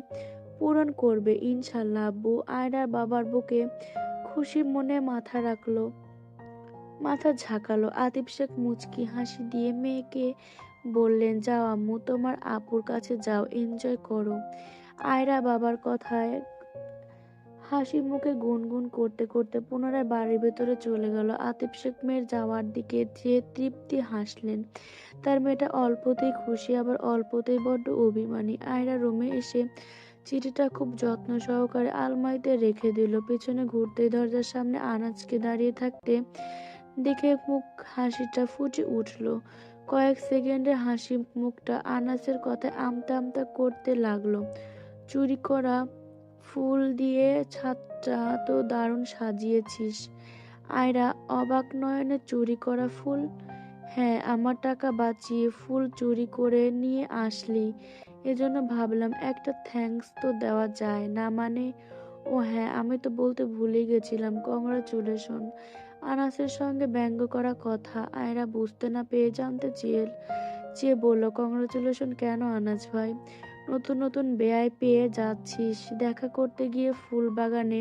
পূরণ করবে ইনশাল্লাহ। আব্বু আয়রার বাবার বুকে খুশি মনে মাথা ঝাঁকালো। আতিফ শেখ মুচকি হাসি দিয়ে মেয়েকে বললেন, যাও আম্মু, তোমার আপুর কাছে যাও, এনজয় করো। আয়রা বাবার কথায় হাসি মুখে গুনগুন করতে করতে পুনরায় বাড়ির ভেতরে চলে গেল। আতিফ শেখ মেয়ের যাওয়ার দিকে যে তৃপ্তি হাসলেন। তার মেয়েটা অল্পতেই খুশি, আবার অল্পতেই বড্ড অভিমানী। আয়রা রুমে এসে চিঠিটা খুব যত্ন সহকারে আলমারিতে রেখে দিল। পেছনে ঘুরতেই দরজার সামনে আনাজকে দাঁড়িয়ে থাকতে দেখে মুখ হাসিটা ফুটে উঠল। কয়েক সেকেন্ডের হাসি মুখটা আনাজের কথায় আমতা আমতা করতে লাগলো। চুরি করা ফুল দিয়ে ছাদটা তো দারুণ সাজিয়েছিস। আয়রা অবাক নয়নে, চুরি করা ফুল? হ্যাঁ, আমার টাকা বাঁচিয়ে ফুল চুরি করে নিয়ে আসলি, এজন্য ভাবলাম একটা থ্যাঙ্কস তো দেওয়া যায় না। মানে, ও হ্যাঁ, আমি তো বলতে ভুলে গেছিলাম, কংগ্রাচুলেশন। আনাসের সঙ্গে ব্যঙ্গ করা কথা আয়রা বুঝতে না পেরে জানতে চেয়ে বলল, কংগ্রাচুলেশন কেন আনাস ভাই? নতুন নতুন বেয়াই পেয়ে যাচ্ছিস, দেখা করতে গিয়ে ফুল বাগানে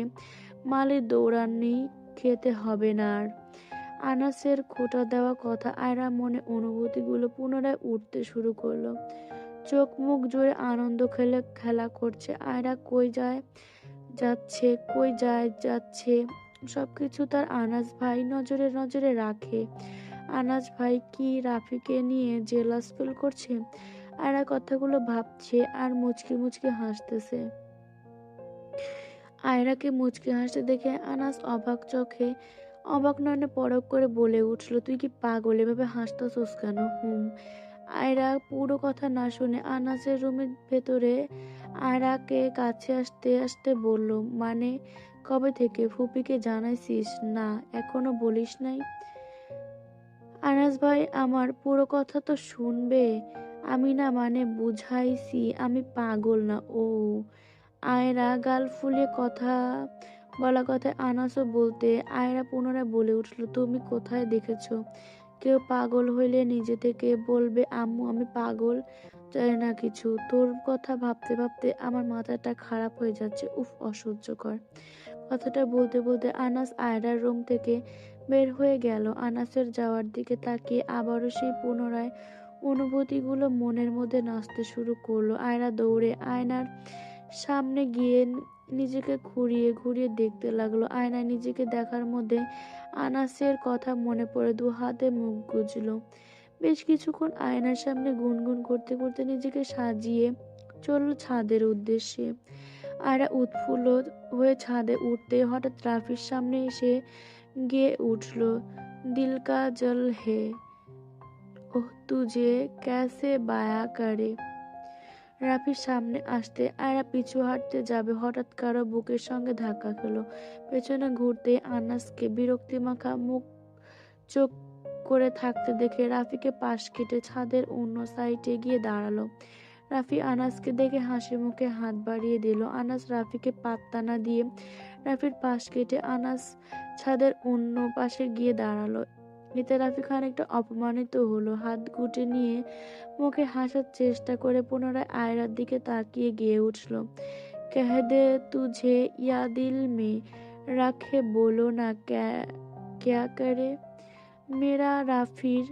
মালির দৌড়ানি খেতে হবে না আর। আনাসের খোঁটা দেওয়া কথা আয়রা মনে অনুভূতিগুলো পুনরায় উঠতে শুরু করলো। চোখ মুখ জুড়ে আনন্দ খেলা করছে। আয়রা কই যাচ্ছে সবকিছু তার আনাস ভাই নজরে নজরে রাখে। আনাস ভাই কি রাফিকে নিয়ে জেলাস ফিল করছে? আয়রা কথাগুলো ভাবছে আর মুচকি মুচকি হাসতেছে। আয়রাকে মুচকি হাসতে দেখে আনাস অবাক নয়নে পরখ করে বলে উঠল, তুই কি পাগল? এভাবে হাসতেছস কেন? আয়রা পুরো কথা না শুনে আনাসের রুমের ভেতরে আয়রাকে কাছে আসতে আসতে বলল, মানে কবে থেকে? ফুপিকে জানাইছিস? না, এখনো বলিস নাই? আনাস ভাই আমার পুরো কথা তো শুনবে। আমি না, মানে বুঝাইছি আমি পাগল না। ও। আয়রা গাল ফুলিয়ে বলা কথায় আনাসও বলতে আয়রা পুনরায় বলে উঠল, তুমি কোথায় দেখেছো কেউ পাগল হইলে নিজে থেকে বলবে আম্মু আমি পাগল? জানি না কিছু। তোর কথা ভাবতে ভাবতে আমার মাথাটা খারাপ হয়ে যাচ্ছে। উফ, অসহ্যকর। কথাটা বলতে বলতে আনাস আয়রার রুম থেকে বের হয়ে গেল। আনাসের যাওয়ার দিকে তাকিয়ে আবারও সেই পুনরায় অনুভূতিগুলো মনের মধ্যে নাচতে শুরু করলো। আয়রা দৌড়ে আয়নার সামনে গিয়ে নিজেকে ঘুরিয়ে ঘুরিয়ে দেখতে লাগলো। আয়নায় নিজেকে দেখার মধ্যে আনাসের কথা মনে পড়ে দু হাতে মুখ গুজলো। বেশ কিছুক্ষণ আয়নার সামনে গুনগুন করতে করতে নিজেকে সাজিয়ে চলল ছাদের উদ্দেশ্যে। আয়রা উৎফুল্ল হয়ে ছাদে উঠতে হঠাৎ রাফির সামনে এসে গেয়ে উঠল, দিল কা জল হে, ওহ তুঝে ক্যাসে বায়া করে। রাফির সামনে আসতে আয়রা পিছু হাঁটতে যাবে, হঠাৎ কারো বুকের সঙ্গে ধাক্কা খেলো। পেছনে ঘুরতে আনাসকে বিরক্তি মাখা মুখ চোখ করে থাকতে দেখে রাফিকে পাশ কেটে ছাদের অন্য সাইডে গিয়ে দাঁড়ালো। রাফি আনাসকে দেখে হাসি মুখে হাত বাড়িয়ে দিল। আনাস রাফিকে পাত্তা না দিয়ে রাফির পাশ কেটে আনাস ছাদের অন্য পাশে গিয়ে দাঁড়ালো। এতে রাফি খানিকটা অপমানিত হলো। হাত গুটে নিয়ে মুখে হাসার চেষ্টা করে পুনরায় আয়রার দিকে তাকিয়ে গিয়ে উঠল, কহ দে তুঝে ইয়া দিল মে রাখে বলো না ক্যা করে মেরা। রাফির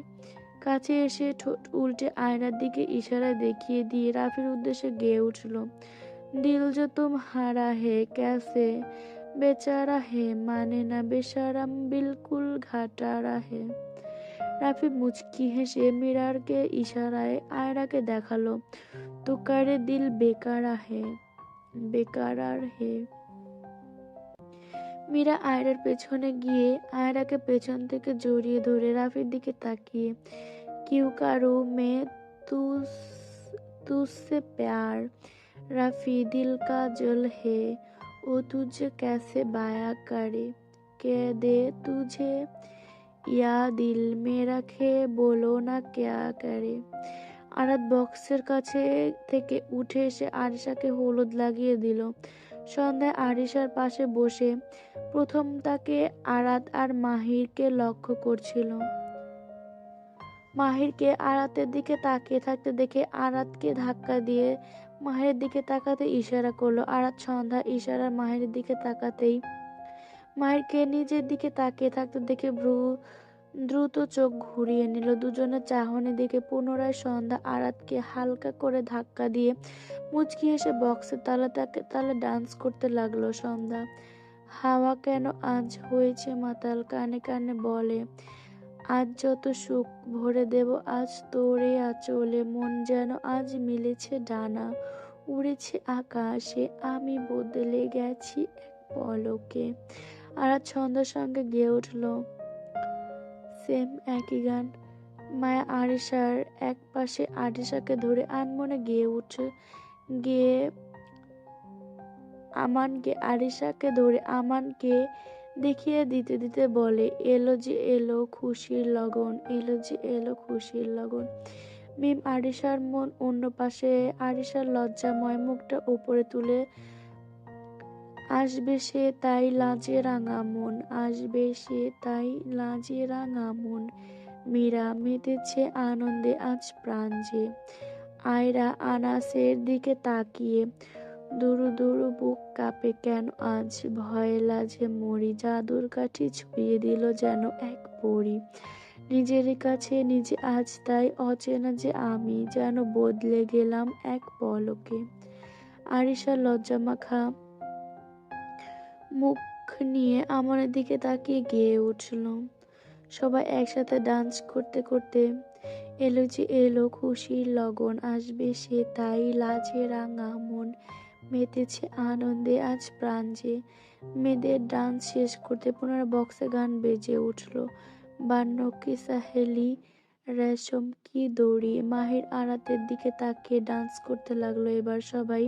কাছে এসে ঠোঁট উল্টে আয়নার দিকে ইশারা দেখিয়ে দিয়ে রাফির উদ্দেশ্যে গেয়ে উঠল, দিল जो तुम्हारा है कैसे बेचारा है, মানে না বেশারাম বিলকুল ঘাটারা হে। রাফি মুচকি হেসে মিরারকে ইশারায় আয়রাকে দেখালো, তুকারে দিল বেকারার হে। মীরা আয়রার পেছনে গিয়ে আয়রাকে পেছন থেকে জড়িয়ে ধরে রাফির দিকে তাকিয়ে, কিউ কারু মে তুসसे प्यार, রাফি দিল কা জল হে, ও তুঝে कैसे बाया करे, কে দে তুঝে ইয়া দিল মে রাখে বলো না ক্যা করে। আরাত বক্সের কাছে থেকে উঠে এসে আরিশাকে হলুদ লাগিয়ে দিল। সন্ধ্যায় আরিশার পাশে বসে প্রথম তাকে আরাত আর মাহিরকে লক্ষ্য করছিল। মাহিরকে আরাতের দিকে তাকিয়ে থাকতে দেখে আরাতকে ধাক্কা দিয়ে মাহিরের দিকে তাকাতে ইশারা করলো। আরাত সন্ধ্যা ইশারা মাহিরের দিকে তাকাতেই মাহিরকে নিজের দিকে তাকিয়ে থাকতে দেখে দ্রুত চোখ ঘুরিয়ে নিল। দুজনের চাহনি দিকে পুনরায় সন্ধ্যা আরাতকে হালকা করে ধাক্কা দিয়ে মুচকি এসে বক্সের তালে ডান্স করতে লাগলো। সন্ধ্যা হাওয়া কেন আজ হয়েছে মাতাল, কানে কানে বলে আজ যত সুখ ভরে দেব আজ তোরে আঁচলে, মন যেন আজ মিলেছে ডানা, উড়েছে আকাশে, আমি বদলে গেছি এক পলকে। আরাত সন্ধ্যার সঙ্গে গেয়ে উঠল সেম একই গান। মায়া আরিশার এক পাশে আরিশাকে ধরে আনমনে গেয়ে আরিশাকে ধরে আমানকে দেখিয়ে দিতে দিতে বলে, এলো যে এলো খুশির লগন, এলো যে এলো খুশির লগন। মিম আরিশার মন অন্য পাশে, আরিশার লজ্জাময় মুখটা উপরে তুলে, আসবে সে তাই লাজে রাঙা মন, আসবে সে তাই লাজে রাঙা মন, মীরা মেতেছে আনন্দে আজ প্রাণ যে। আয়রা আনাসের দিকে তাকিয়ে, দুরু দুরু বুক কাঁপে কেন আজ, ভয়ে লাজে মরি, জাদুর কাঠি ছুঁয়ে দিল যেন এক পরী, নিজের কাছে নিজে আজ তাই অচেনা যে আমি, যেন বদলে গেলাম এক পলকে। আরিশা লজ্জামাখা মুখ নিয়ে আমানের দিকে তাকিয়ে গেয়ে উঠল। সবাই একসাথে ডান্স করতে করতে এলো যে এলো খুশির লগন, আসবে সে তাই লাজে রাঙা মন, মেতেছে আনন্দে আজ প্রাণ যে। মেয়েদের ডান্স শেষ করতে পুনরায় বক্সে গান বেজে উঠল। বান্ন কি সাহেলি রেশম কি দড়ি। মাহির আরাতের দিকে তাকিয়ে ডান্স করতে লাগলো। এবার সবাই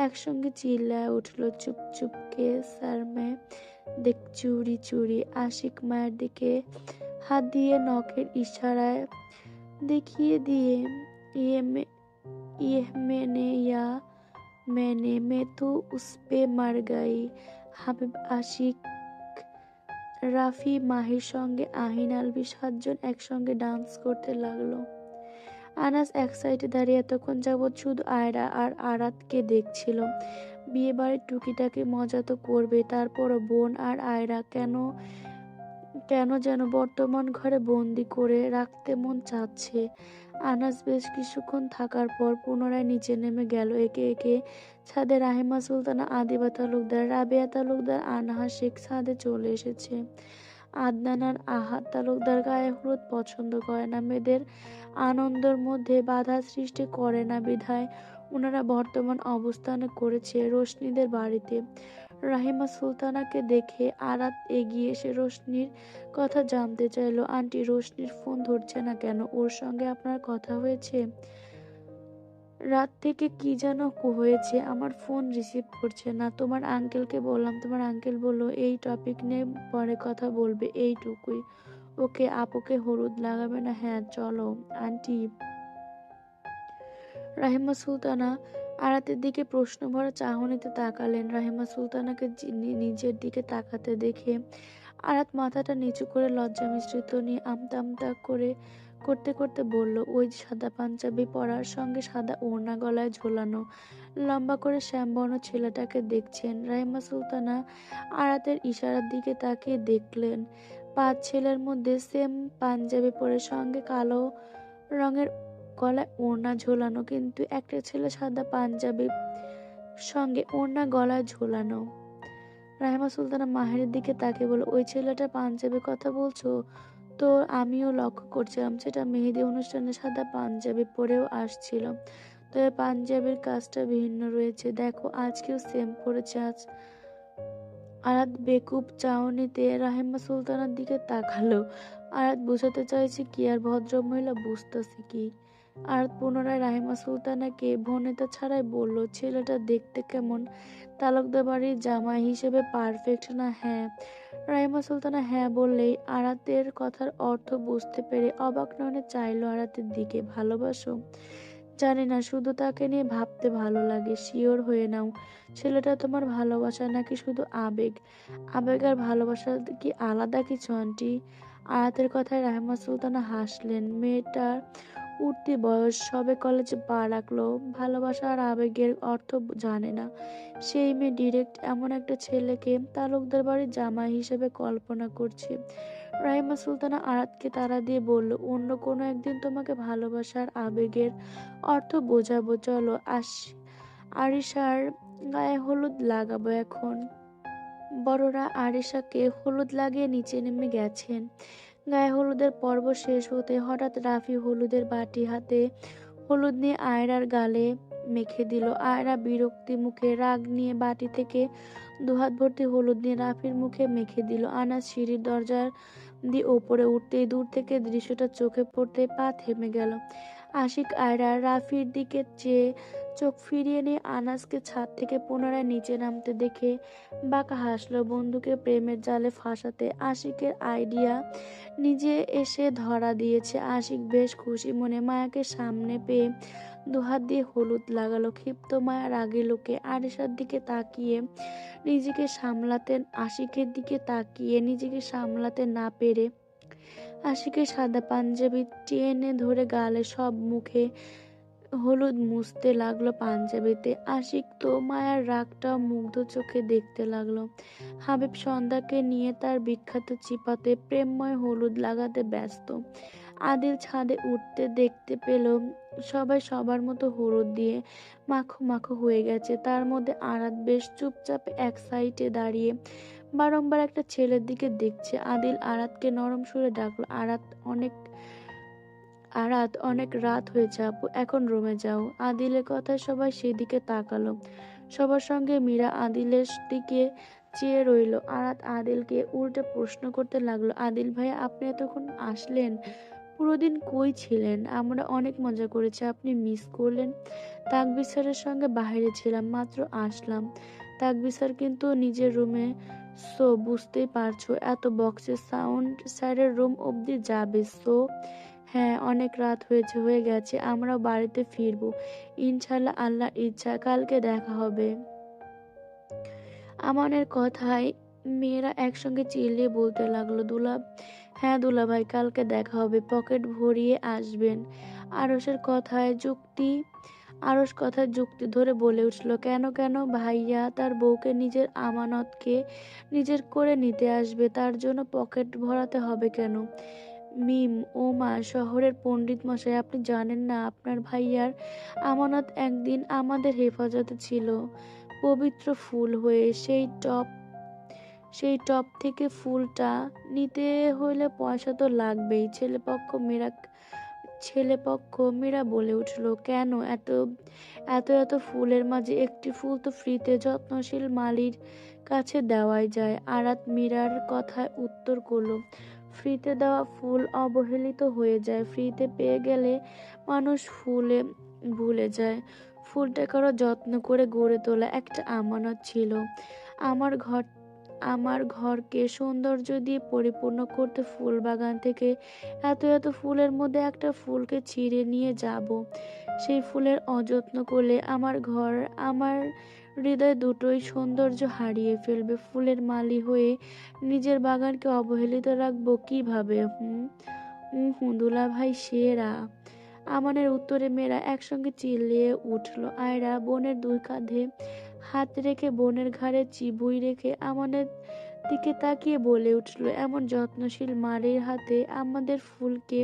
একসঙ্গে চিল্লায় উঠল, চুপ চুপকে সারমে দেখ চুরি চুরি। আশিক মায়ের দিকে হাত দিয়ে নখের ইশারায় দেখিয়ে দিয়ে, ইয়ে মে ইয়ে मैंने या मैंने मैं तो उस पे मर गई। হাবিব, আশিক, রাফি, মাহির সঙ্গে আহিন আলভি 7 জন একসঙ্গে ডান্স করতে লাগলো। আনাস এক সাইডে দাঁড়িয়ে এতক্ষণ যাবৎ শুধু আয়রা আর আরাতকে দেখছিল। বিয়ে বাড়ির টুকিটাকি মজা তো করবে, তারপরও বোন আর আয়রা কেন কেন যেন বর্তমান ঘরে বন্দি করে রাখতে মন চাচ্ছে। আনাস বেশ কিছুক্ষণ থাকার পর পুনরায় নিচে নেমে গেল। একে একে ছাদে রাহিমা সুলতানা, আদিবা তালুকদার, রাবেয়া তালুকদার, আনহা শেখ ছাদে চলে এসেছে। আদনান আর আহাদ তালুকদার গায়ে হলুদ পছন্দ করে না, মেয়েদের আনন্দের মধ্যে বাধা সৃষ্টি করে না বিধায় ওনারা বর্তমান অবস্থানে করেছে রোশনিদের বাড়িতে। রাহিমা সুলতানাকে দেখে আরাত এগিয়ে এসে রোশনির কথা জানতে চাইলো। আন্টি, রোশনির ফোন ধরছে না কেন? ওর সঙ্গে আপনার কথা হয়েছে? রাত থেকে কি যেন হয়েছে, আমার ফোন রিসিভ করছে না। তোমার আঙ্কেলকে বললাম, তোমার আঙ্কেল বলল এই টপিক নিয়ে পরে কথা বলবে, এইটুকুই। ওকে, আপুকে হলুদ লাগাবে না? হ্যাঁ চলো আন্টি। রাহিমা সুলতানা আরাতের দিকে প্রশ্নভরা চাহনিতে তাকালেন। রাহিমা সুলতানাকে নিজের দিকে তাকাতে দেখে আরাত মাথাটা নিচু করে লজ্জা মিশ্রিত নিয়ে আমতা আমতা করে করতে করতে বলল, ওই সাদা পাঞ্জাবি পরার সঙ্গে সাদা ওড়না গলায় ঝোলানো লম্বা করে শ্যামবর্ণ ছেলেটাকে দেখছেন? রাহিমা সুলতানা আরাতের ইশারার দিকে তাকিয়ে দেখলেন 5 ছেলের মধ্যে সেম পাঞ্জাবি পরে সঙ্গে কালো রঙের গলায় ওড়না ঝোলানো, কিন্তু একটা ছেলে সাদা পাঞ্জাবির সঙ্গে ওড়না গলায় ঝোলানো। রাহিমা সুলতানা মাহিরের দিকে তাকিয়ে বলল, ওই ছেলেটা পাঞ্জাবির কথা বলছো তো? আমিও লক্ষ্য করছিলাম সেটা মেহেদি অনুষ্ঠানে সাদা পাঞ্জাবি পরেও আসছিল, তবে পাঞ্জাবির কাজটা ভিন্ন রয়েছে। দেখো আজকেও সেম পরেছে। আজ আরাত বেকুব চাহনিতে রাহিমা সুলতানার দিকে তাকালো। আরাত বুঝাতে চাইছে কি আর ভদ্রমহিলা বুঝতেছে কি? আরাত পুনরায় রাহিমা সুলতানাকে ভন্যতা ছাড়াই বলল, ছেলেটা দেখতে কেমন? তালুকদার বাড়ির জামাই হিসেবে পারফেক্ট না? হ্যাঁ। রাহিমা সুলতানা হ্যাঁ বললেই আরাতের কথার অর্থ বুঝতে পেরে অবাক নয়নে চাইল আরাতের দিকে। ভালোবাসো? জানি না, শুধু তাকে নিয়ে ভাবতে ভালো লাগে। শিওর হয়ে নাও, ছেলেটা তোমার ভালোবাসা নাকি শুধু আবেগ? আবেগ আর ভালোবাসা কি আলাদা কিছু আন্টি? আয়াতের কথায় রাহেমা সুলতানা হাসলেন। মেয়েটার উঠতি বয়স, সবে কলেজে পা রাখলো, ভালোবাসা আর আবেগের অর্থ জানে না। সেই মেয়ে ডিরেক্ট এমন একটা ছেলেকে তালুকদার বাড়ির জামাই হিসেবে কল্পনা করছে। রাহিমা সুলতানা আরাতকে তাড়া দিয়ে বলল, অন্য কোনো একদিন তোমাকে ভালোবাসার আবেগের অর্থ বোঝাবো, চলো। আরিশার গায়ে হলুদ লাগাবো এখন। বড়রা আরিশাকে হলুদ লাগিয়ে নিচে নেমে গেছেন। গায়ে হলুদের পর্ব শেষ হতে হঠাৎ রাফি হলুদের বাটি হাতে হলুদ নিয়ে আয়রার গালে মেখে দিল। আয়রা বিরক্তি মুখে রাগ নিয়ে বাটি থেকে 2 হাত ভর্তি হলুদ নিয়ে রাফির মুখে মেখে দিল। আনাস সিঁড়ির দরজার দিয়ে ওপরে উঠতেই দূর থেকে দৃশ্যটা চোখে পড়তে পা থেমে গেল। আশিক আয়রা রাফির দিকে চেয়ে চোখ ফিরিয়ে নিয়ে আনাসকে ছাদ থেকে পুনরায় নিচে নামতে দেখে বাঁকা হাসলো। বন্ধুকে প্রেমের জালে ফাঁসাতে আশিকের আইডিয়া নিজে এসে ধরা দিয়েছে। আশিক বেশ খুশি মনে মায়াকে সামনে পেয়ে 2 হাত দিয়ে হলুদ লাগালো। ক্ষিপ্ত মায়া রাগী লোকে আরিশার দিকে তাকিয়ে নিজেকে সামলাতে আশিকের দিকে তাকিয়ে নিজেকে সামলাতে না পেরে আশিকের সাদা পাঞ্জাবি টেনে ধরে গালে সব মুখে হলুদ মুছতে লাগলো পাঞ্জাবিতে। আশিক তো মায়ার রাগটা মুগ্ধ চোখে দেখতে লাগলো। হাবিব সন্ধ্যাকে নিয়ে তার বিখ্যাত চিপাতে প্রেমময় হলুদ লাগাতে ব্যস্ত। আদিল ছাদে উঠতে দেখতে পেল সবাই সবার মতো হলুদ দিয়ে মাখো মাখো হয়ে গেছে। তার মধ্যে আরাত বেশ চুপচাপ এক সাইডে দাঁড়িয়ে বারংবার একটা ছেলের দিকে দেখছে। আদিল আরাতকে নরম সুরে ডাকলো, আরাত। আরাত, অনেক রাত হয়েছে আপু, এখন রুমে যাও। আদিলের কথায় সবাই সেদিকে তাকালো। সবার সঙ্গে মীরা আদিলের দিকে চেয়ে রইল। আরাত আদিলকে উল্টে প্রশ্ন করতে লাগলো, আদিল ভাইয়া, আপনি এতক্ষণ আসলেন? পুরো দিন কই ছিলেন? আমরা অনেক মজা করেছি, আপনি মিস করলেন? তাকবীর স্যারের সঙ্গে বাইরে ছিলাম, মাত্র আসলাম। তাকবীর স্যার কিন্তু নিজের রুমে, সো বুঝতেই পারছো এত বক্সের সাউন্ড স্যারের রুম অবধি যাবে। সো হ্যাঁ, অনেক রাত হয়ে গেছে, আমরাও বাড়িতে ফিরবো ইনশাল্লাহ, আল্লাহর ইচ্ছা। কালকে দেখা হবে। আমানের কথায় মেয়েরা একসঙ্গে চিল্লিয়ে বলতে লাগলো, হ্যাঁ দুলাভাই, কালকে দেখা হবে, পকেট ভরিয়ে আসবেন। আরস কথায় যুক্তি ধরে বলে উঠল, কেন কেন ভাইয়া তার বউকে নিজের আমানতকে নিজের করে নিতে আসবে, তার জন্য পকেট ভরাতে হবে কেন? মিম, ও মা, শহরের পণ্ডিত মশাই, আপনি জানেন না আপনার ভাইয়ার আমানত একদিন আমাদের হেফাজতে ছিল, পবিত্র ফুল হয়ে। সেই টপ থেকে ফুলটা নিতে হইলে পয়সা তো লাগবেই। ছেলেপক্ষ মীরা বলে উঠল, কেন? এত এত এত ফুলের মাঝে একটি ফুল তো ফ্রিতে যত্নশীল মালির কাছে দেওয়াই যায়। আরাত মীরার কথায় উত্তর করল, ফ্রিতে দেওয়া ফুল অবহেলিত হয়ে যায়, ফ্রিতে পেয়ে গেলে মানুষ ফুলে ভুলে যায়। ফুলটা কারো যত্ন করে গড়ে তোলা একটা আমানত ছিল। আমার ঘর আমার ঘরকে সৌন্দর্য দিয়ে পরিপূর্ণ করতে ফুল বাগান থেকে এত এত ফুলের মধ্যে একটা ফুলকে ছিঁড়ে নিয়ে যাব, সেই ফুলের অযত্ন করলে আমার ঘর, আমার হৃদয় দুটোই সৌন্দর্য হারিয়ে ফেলবে। ফুলের মালি হয়ে নিজের বাগানকে অবহেলিত রাখবো কিভাবে? দুলা ভাই সেরা। আমানের উত্তরে মেয়েরা একসঙ্গে চিল্লিয়ে উঠল। আয়রা বোনের দুই কাঁধে হাত রেখে, বোনের ঘাড়ে চিবুই রেখে আমাদের দিকে তাকিয়ে বলে উঠল, এমন যত্নশীল মালির হাতে আমাদের ফুলকে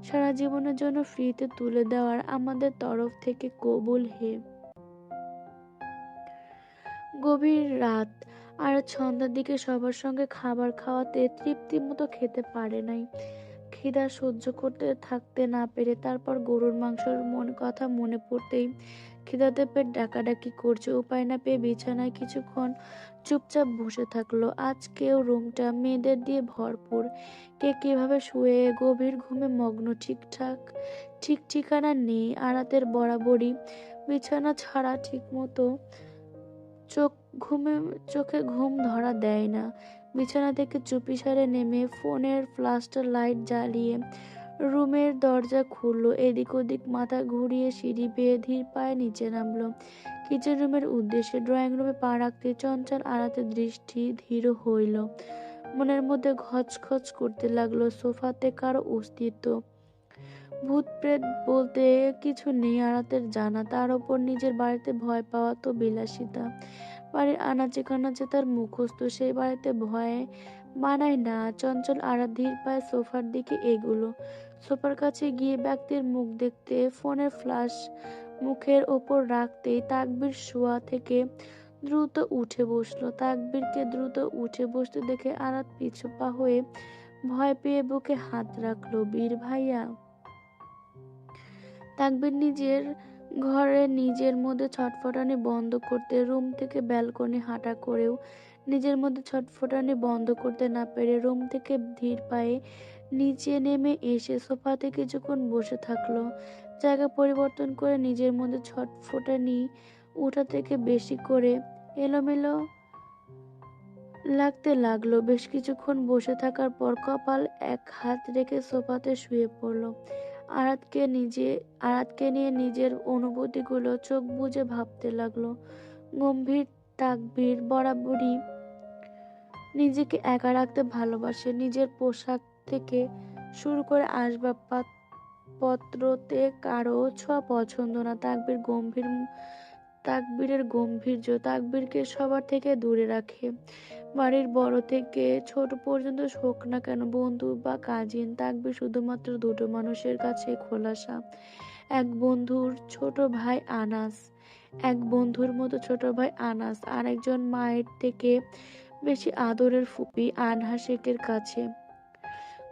সারা জীবনের জন্য ফ্রিতে তুলে দেওয়ার আমাদের তরফ থেকে কবুল হে। গভীর রাত, আর সন্ধ্যার দিকে সবার সঙ্গে খাবার খাওয়াতে তৃপ্তি মতো খেতে পারে নাই। খিদা সহ্য করতে থাকতে না পেরে তারপর গরুর মাংসের কথা মনে পড়তেই খিদাতে পেট ডাকাডাকি করছে। উপায় না পেয়ে বিছানায় কিছুক্ষণ চুপচাপ বসে থাকলো। আজকেও রুমটা মেয়েদের দিয়ে ভরপুর। কে কিভাবে শুয়ে গভীর ঘুমে মগ্ন, ঠিক ঠিকানা নেই। আরাতের বরাবরই বিছানা ছাড়া ঠিক মতো চোখ চোখে ঘুম ধরা দেয় না। বিছানা থেকে চুপিসারে নেমে ফোনের ফ্ল্যাশটা লাইট জ্বালিয়ে রুমের দরজা খুললো। এদিক ওদিক মাথা ঘুরিয়ে সিঁড়ি বেয়ে ধীর পায়ে নিচে নামলো কিচেন রুমের উদ্দেশ্যে। ড্রয়িং রুমে পা রাখতে চঞ্চল আরাতে দৃষ্টি ধীর হইল। মনের মধ্যে খচখচ করতে লাগলো, সোফাতে কারো অস্তিত্ব। ভূত প্রেত বলতে কিছু নেই আরাতের জানা, তার ওপর নিজের বাড়িতে ভয় পাওয়া তো বিলাসিতা। বাড়ির আনাচে কানাচে তার মুখস্থ, সেই বাড়িতে ভয়ে মানায় না। চঞ্চল আরাত ধীর পায়ে সোফার দিকে এগুলো। সোফার কাছে গিয়ে ব্যক্তির মুখ দেখতে ফোনের ফ্ল্যাশ মুখের ওপর রাখতেই তাকবীর শোয়া থেকে দ্রুত উঠে বসলো। তাকবীরকে দ্রুত উঠে বসতে দেখে আরাত পিছু পা হয়ে ভয় পেয়ে বুকে হাত রাখলো। বীর ভাইয়া। তাকবীর নিজের ঘরে নিজের মধ্যে ছটফটানি বন্ধ করতে রুম থেকে ব্যালকনি হাঁটা করেও নিজের মধ্যে ছটফটানি বন্ধ করতে না পেরে রুম থেকে ধীর পায়ে নিচে নেমে এসে সোফাতে কিছুক্ষণ বসে থাকলো। জায়গা পরিবর্তন করে নিজের মধ্যে ছটফটানি ওঠা থেকে বেশি করে এলোমেলো লাগতে লাগলো। বেশ কিছুক্ষণ বসে থাকার পর কপাল এক হাত রেখে সোফাতে শুয়ে পড়ল। আরাতকে নিয়ে নিজের অনুভূতিগুলো চোখ বুজে ভাবতে লাগলো। গম্ভীর তাকবীর বরাবরই নিজেকে একা রাখতে ভালোবাসে। নিজের পোশাক থেকে শুরু করে আসবাবপত্রতে কারো ছোঁয়া পছন্দ না। তাকবীরের গাম্ভীর্য তাকবীরকে সবার থেকে দূরে রাখে। বাড়ির বড় থেকে ছোট পর্যন্ত হোক না কেন, বন্ধু বা কাজিন, তাকবীর শুধুমাত্র দুটো মানুষের কাছে খোলাসা। এক বন্ধুর মতো ছোট ভাই আনাস, আর একজন মায়ের থেকে বেশি আদরের ফুপি আনহা শেখের কাছে।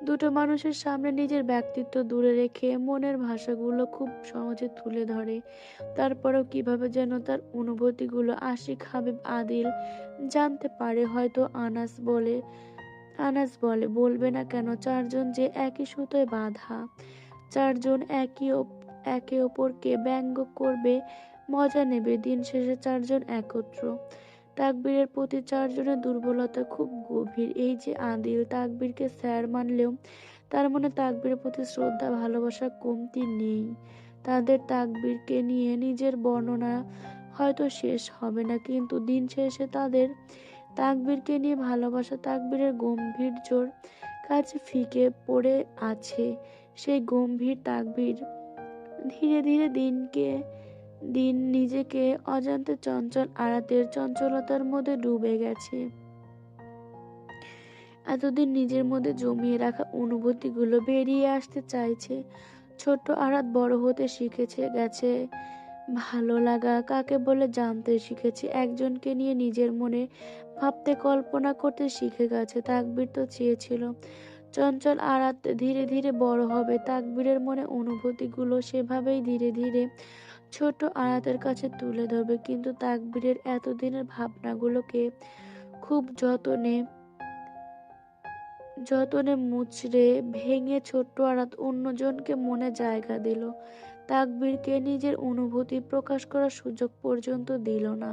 দুটো মানুষের সামনে নিজের ব্যক্তিত্ব দূরে রেখে মনের ভাষাগুলো খুব সহজে তুলে ধরে। তারপরেও কিভাবে যেন তার অনুভূতিগুলো আশিক হাবিব আদিল জানতে পারে। হয়তো আনাস বলে বলবে না কেন, চারজন যে একই সুতোয় বাঁধা, চারজন একে অপরকে ব্যঙ্গ করবে, মজা নেবে, দিন শেষে চারজন একত্র। তাকবীরের প্রতি চারজনের দুর্বলতা খুব গভীর। এই যে আদিল তাকবীরকে স্যার মানলেও তার মনে তাকবীরের প্রতি শ্রদ্ধা ভালোবাসার কমতি নেই। তাদের তাকবীরকে নিয়ে নিজের বর্ণনা হয়তো শেষ হবে না, কিন্তু দিন শেষে তাদের তাকবীরকে নিয়ে ভালোবাসা তাকবীরের গম্ভীর্যর কাছে ফিকে পড়ে আছে। সেই গম্ভীর তাকবীর ধীরে ধীরে দিন নিজেকে অজান্তে চঞ্চল আরাতের চঞ্চলতার মধ্যে ডুবে গেছে। এতদিন নিজের মধ্যে জমিয়ে রাখা অনুভূতিগুলো বেরিয়ে আসতে চাইছে। ছোট্ট আরাত বড় হতে শিখেছে গেছে, ভালো লাগা কাকে বলে জানতে শিখেছে, একজনকে নিয়ে নিজের মনে ভাবতে কল্পনা করতে শিখে গেছে। তাকবীর তো চেয়েছিল চঞ্চল আরাত ধীরে ধীরে বড় হবে, তাকবীরের মনে অনুভূতিগুলো সেভাবেই ধীরে ধীরে ছোট আরাতের কাছে তুলে ধরবে। কিন্তু তাকবীরের এতদিনের ভাবনাগুলোকে খুব যতনে যতনে মুচড়ে ভেঙে ছোট্ট আরাত অন্যজনকে মনে জায়গা দিল। তাকবীরকে নিজের অনুভূতি প্রকাশ করার সুযোগ পর্যন্ত দিল না।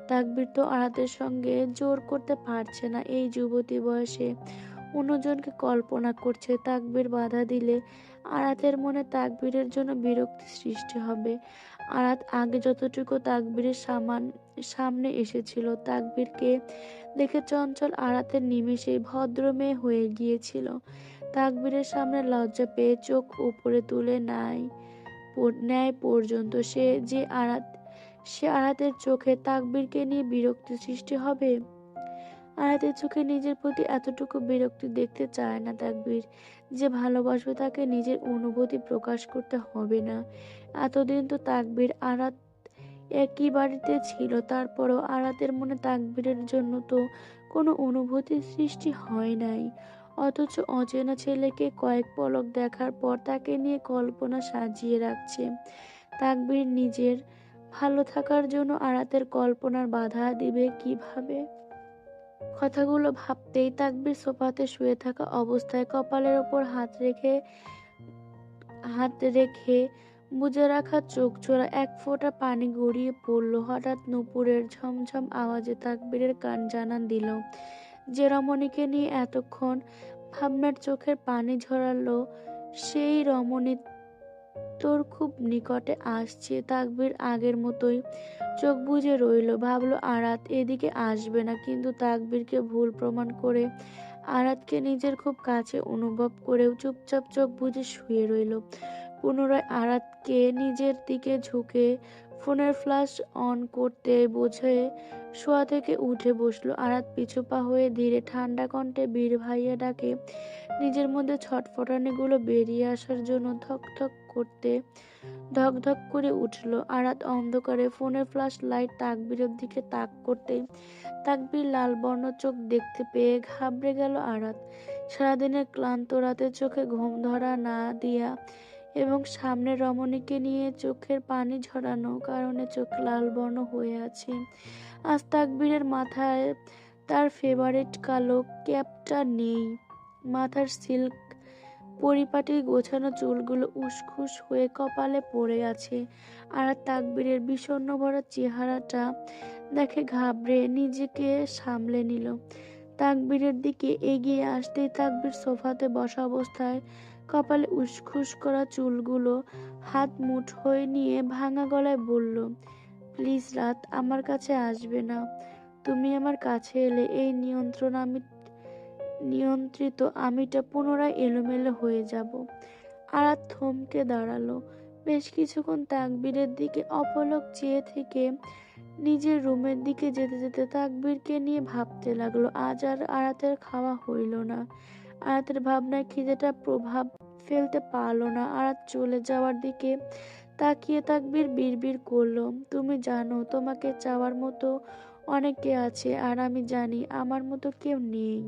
তাকবীর তো আরাতের সঙ্গে জোর করতে পারছে না। এই যুবতী বয়সে অন্যজনকে কল্পনা করছে। তাকবীর বাধা দিলে আরাতের মনে তাকবীরের জন্য বিরক্তি সৃষ্টি হবে। আরাত আগে যতটুকু তাকবীরের সামনে এসেছিল, তাকবীরকে দেখে চঞ্চল আরাতের নিমেষেই ভদ্র মেয়ে হয়ে গিয়েছিল। তাকবীরের সামনে লজ্জা পেয়ে চোখ উপরে তুলে নেয় পর্যন্ত। সে আরাতের চোখে তাকবীরকে নিয়ে বিরক্তি সৃষ্টি হবে। আরাতের চোখে নিজের প্রতি এতটুকু বিরক্তি দেখতে চায় না তাকবীর। যে ভালোবাসবে তাকে নিজের অনুভূতি প্রকাশ করতে হবে না। এতদিন তো তাকবীর আরাত একই বাড়িতে ছিল, তারপরও আরাতের মনে তাকবীরের জন্য তো কোনো অনুভূতির সৃষ্টি হয় নাই। অথচ অচেনা ছেলেকে কয়েক পলক দেখার পর তাকে নিয়ে কল্পনা সাজিয়ে রাখছে। তাকবীর নিজের ভালো থাকার জন্য আরাতের কল্পনার বাধা দিবে কিভাবে? কথাগুলো ভাবতেই তাকবীর সোফাতে শুয়ে থাকা অবস্থায় কপালের ওপর হাত রেখে বুজে রাখা চোখ জোড়া এক ফোঁটা পানি গড়িয়ে পড়ল। হঠাৎ নূপুরের ঝমঝম আওয়াজে তাকবীরের কান জানান দিল যে রমণীকে নিয়ে এতক্ষণ ভাবনার চোখের পানি ঝরালো, সেই রমণী তোর খুব নিকটে আসছে। তাকবীর আগের মতোই চোখ বুজে রইল। ভাবলো আরাত এদিকে আসবে না, কিন্তু তাকবীরকে ভুল প্রমাণ করে আরাতকে নিজের খুব কাছে অনুভব করেও চুপচাপ চোখ বুজে শুয়ে রইল। পুনরায় আরাতকে নিজের দিকে ঝুঁকে ফোনের ফ্ল্যাশ অন করতে বোঝে শোয়া থেকে উঠে বসলো। আরাত পিছুপা হয়ে ধীরে ঠান্ডা কণ্ঠে বীর ভাইয়া ডাকে নিজের মধ্যে ছটফটানিগুলো বেরিয়ে আসার জন্য ধক করে উঠল। আরাত অন্ধকারে ফোনের ফ্ল্যাশ লাইট তাকবীরের দিকে তাক করতেই তাকবীর লাল বর্ণ চোখ দেখতে পেয়ে ঘাবড়ে গেল আরাত। সারাদিনের ক্লান্ত রাতে চোখে ঘুম ধরা না দিয়া এবং সামনে রমণীকে নিয়ে চোখের পানি ঝরানো কারণে চোখ লাল বর্ণ হয়ে আছে। আজ তাকবীরের মাথায় তার ফেভারিট কালো ক্যাপটা নেই। মাথার সিল্ক পরিপাটি গোছানো চুলগুলো উসখুস হয়ে কপালে পড়ে আছে। আর তাকবীরের বিষণ্ণ ভরা চেহারাটা দেখে ঘাবড়ে নিজেকে সামলে নিল। তাকবীরের দিকে এগিয়ে আসতেই তাকবীর সোফাতে বসা অবস্থায় কপালে উসখুস করা চুলগুলো হাত মুঠোয় নিয়ে ভাঙা গলায় বলল, প্লিজ রাত, আমার কাছে আসবে না। তুমি আমার কাছে এলে এই নিয়ন্ত্রিত আমিটা পুনরায় এলোমেলো হয়ে যাব। আরাত থমকে দাঁড়ালো। বেশ কিছুক্ষণ তাকবীরের দিকে অপলক চেয়ে থেকে নিজের রুমের দিকে যেতে যেতে তাকবীরকে নিয়ে ভাবতে লাগলো। আজ আর আরাতের খাওয়া হইল না। আরাতের ভাবনায় খিদেটা প্রভাব ফেলতে পারলো না। আরাত চলে যাওয়ার দিকে তাকিয়ে তাকবীর বিড়বিড় করলো, তুমি জানো তোমাকে চাওয়ার মতো অনেকে আছে, আর আমি জানি আমার মতো কেউ নেই।